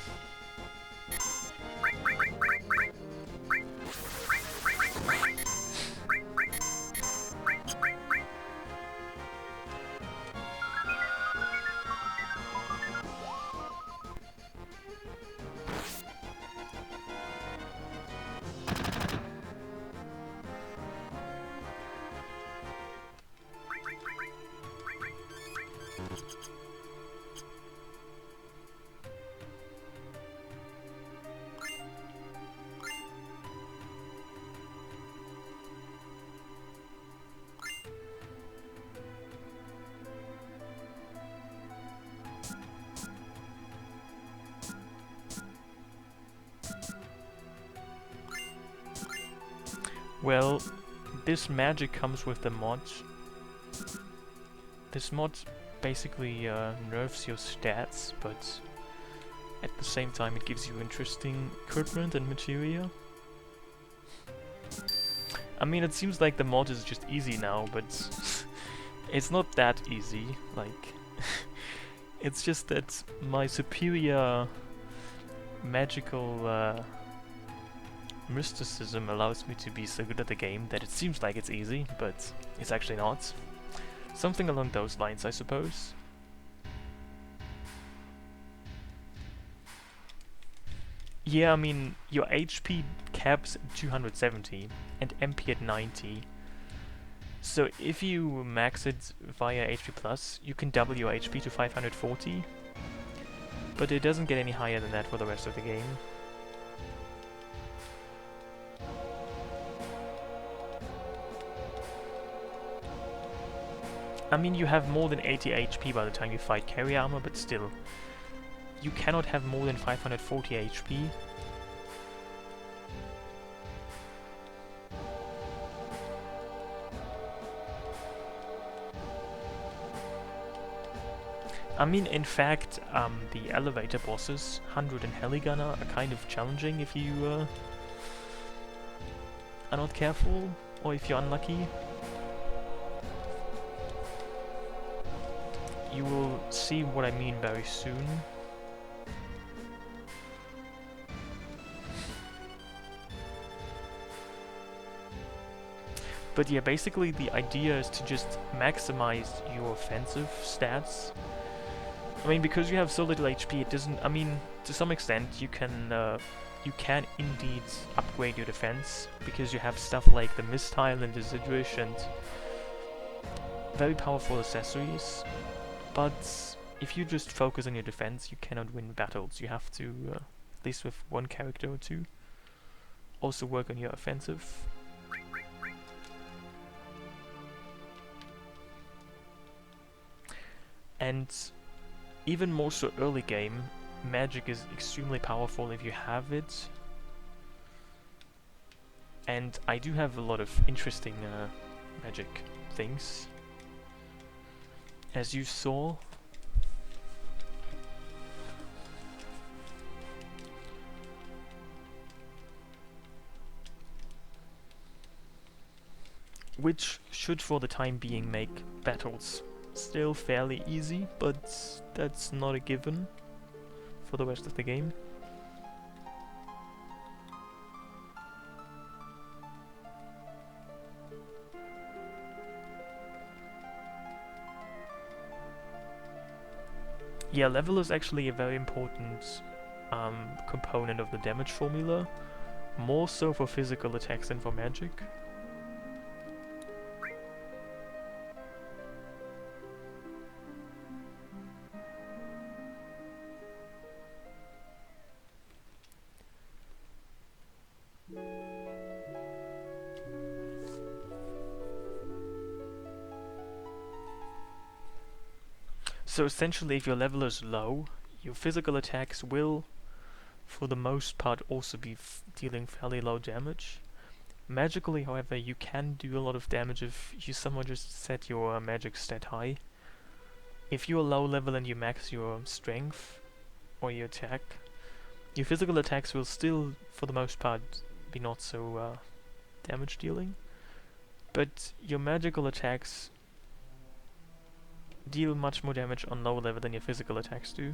Well, this magic comes with the mod. This mod basically nerfs your stats, but at the same time it gives you interesting equipment and materia. I mean, it seems like the mod is just easy now, but it's not that easy. Like, it's just that my superior magical mysticism allows me to be so good at the game that it seems like it's easy, but it's actually not. Something along those lines, I suppose. Yeah, I mean, your HP caps at 270 and MP at 90. So if you max it via HP Plus, you can double your HP to 540. But it doesn't get any higher than that for the rest of the game. I mean, you have more than 80 HP by the time you fight carry armor, but still. You cannot have more than 540 HP. I mean, in fact, the elevator bosses, 100 and Heligunner, are kind of challenging if you are not careful, or if you're unlucky. You will see what I mean very soon. But yeah, basically the idea is to just maximize your offensive stats. I mean, because you have so little HP, it doesn't... I mean, to some extent, you can indeed upgrade your defense, because you have stuff like the Mistile and the Deciduous and very powerful accessories. But if you just focus on your defense, you cannot win battles. You have to, at least with one character or two, also work on your offensive. And even more so early game, magic is extremely powerful if you have it. And I do have a lot of interesting magic things. As you saw, which should for the time being make battles still fairly easy, but that's not a given for the rest of the game. Yeah, level is actually a very important component of the damage formula, more so for physical attacks than for magic. So essentially, if your level is low, your physical attacks will, for the most part, also be dealing fairly low damage. Magically, however, you can do a lot of damage if you somehow just set your magic stat high. If you're low level and you max your strength or your attack, your physical attacks will still, for the most part, be not so damage dealing. But your magical attacks deal much more damage on low level than your physical attacks do.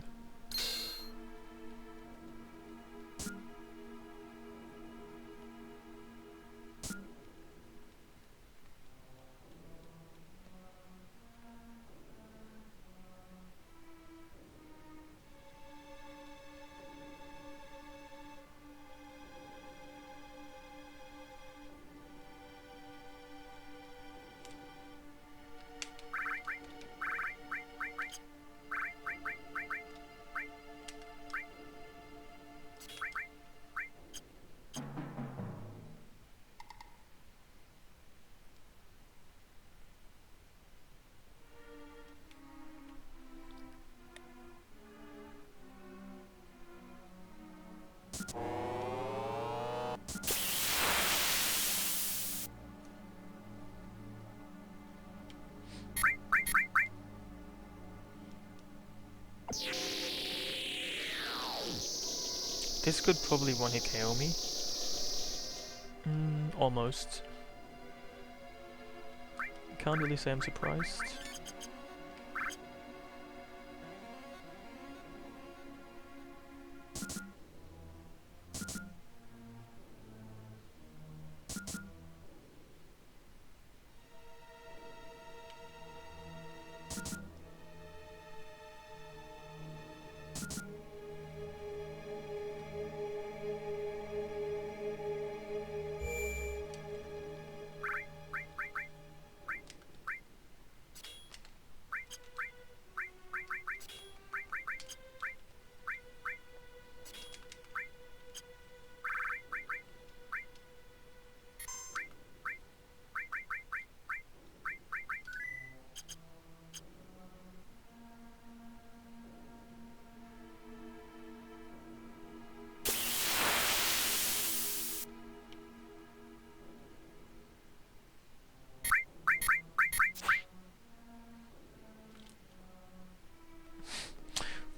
This could probably one-hit KO me. Almost. Can't really say I'm surprised.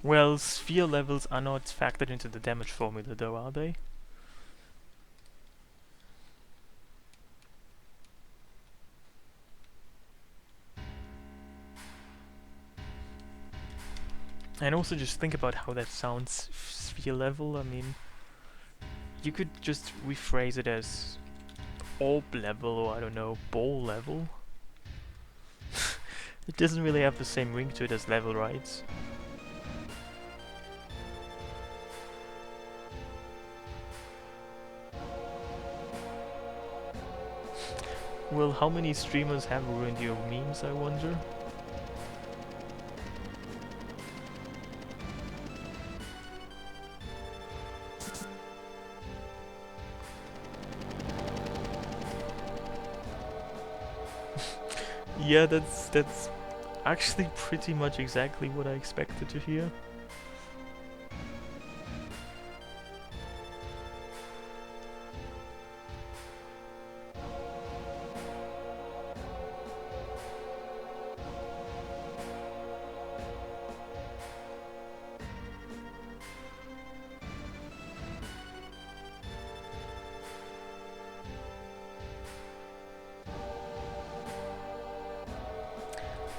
Well, sphere levels are not factored into the damage formula though, are they? And also just think about how that sounds, sphere level. I mean, you could just rephrase it as orb level, or I don't know, ball level. It doesn't really have the same ring to it as level, right? Well, how many streamers have ruined your memes, I wonder? Yeah, that's actually pretty much exactly what I expected to hear.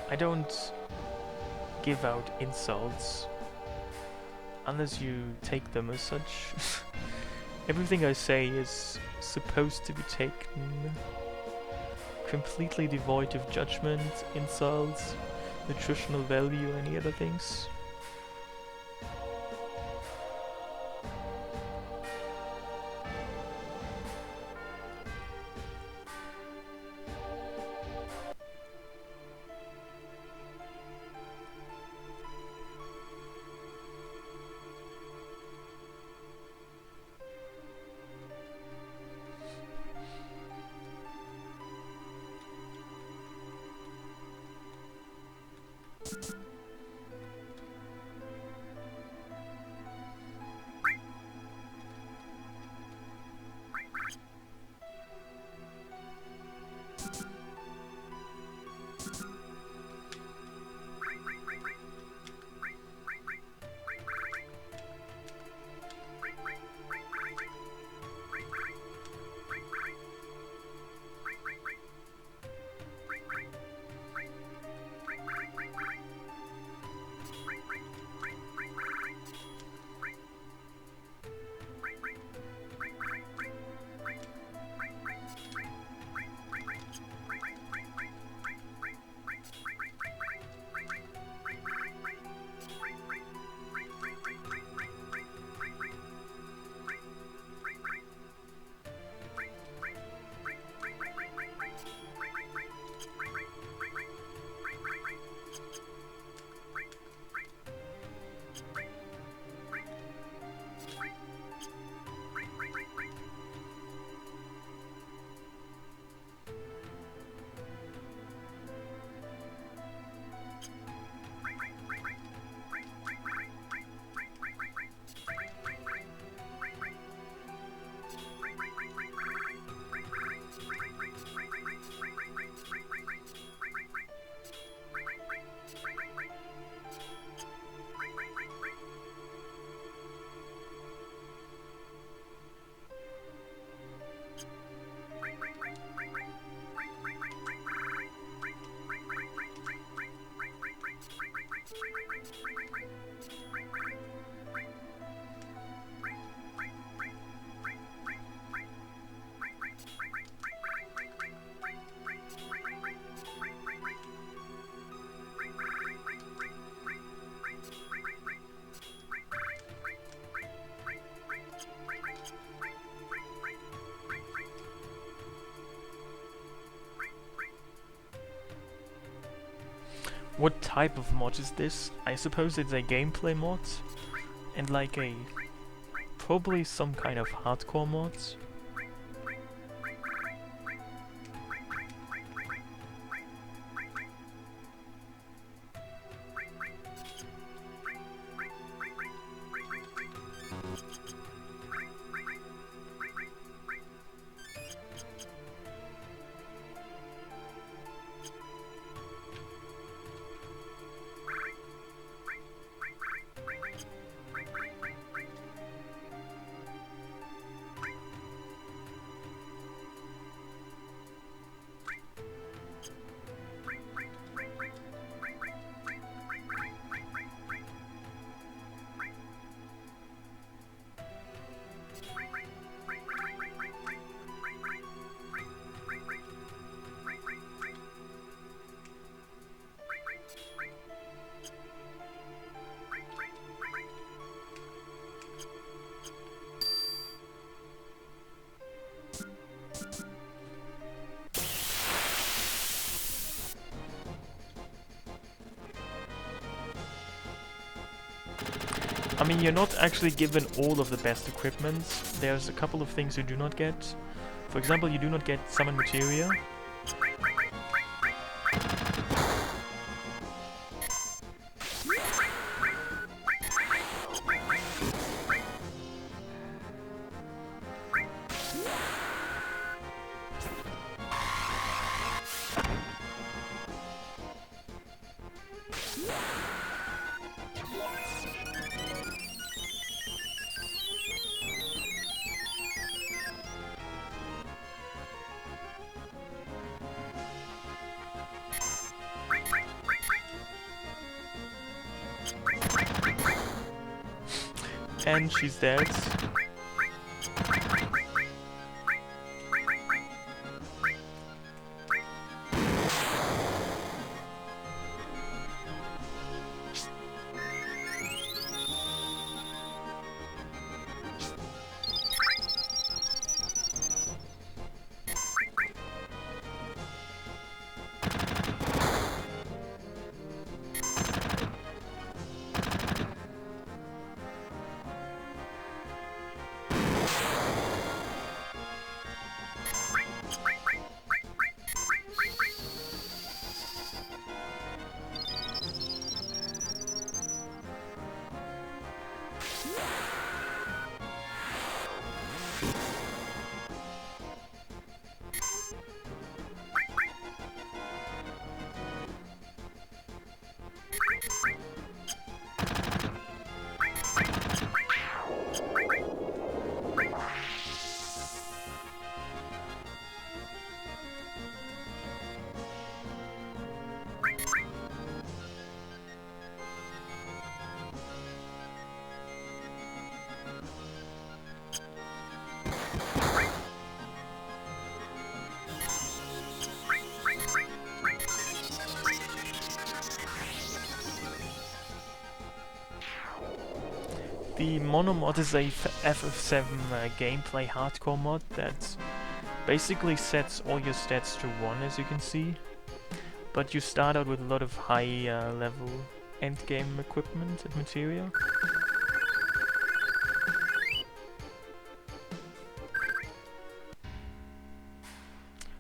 I don't give out insults unless you take them as such. Everything I say is supposed to be taken completely devoid of judgment, insults, nutritional value, or any other things. What type of mod is this? I suppose it's a gameplay mod, and like a... probably some kind of hardcore mod. mean, you're not actually given all of the best equipment. There's a couple of things you do not get. For example, you do not get summon materia. And she's dead. The Monomod is a FF7 gameplay hardcore mod that basically sets all your stats to 1, as you can see. But you start out with a lot of high level endgame equipment and materia.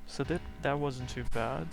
So that wasn't too bad.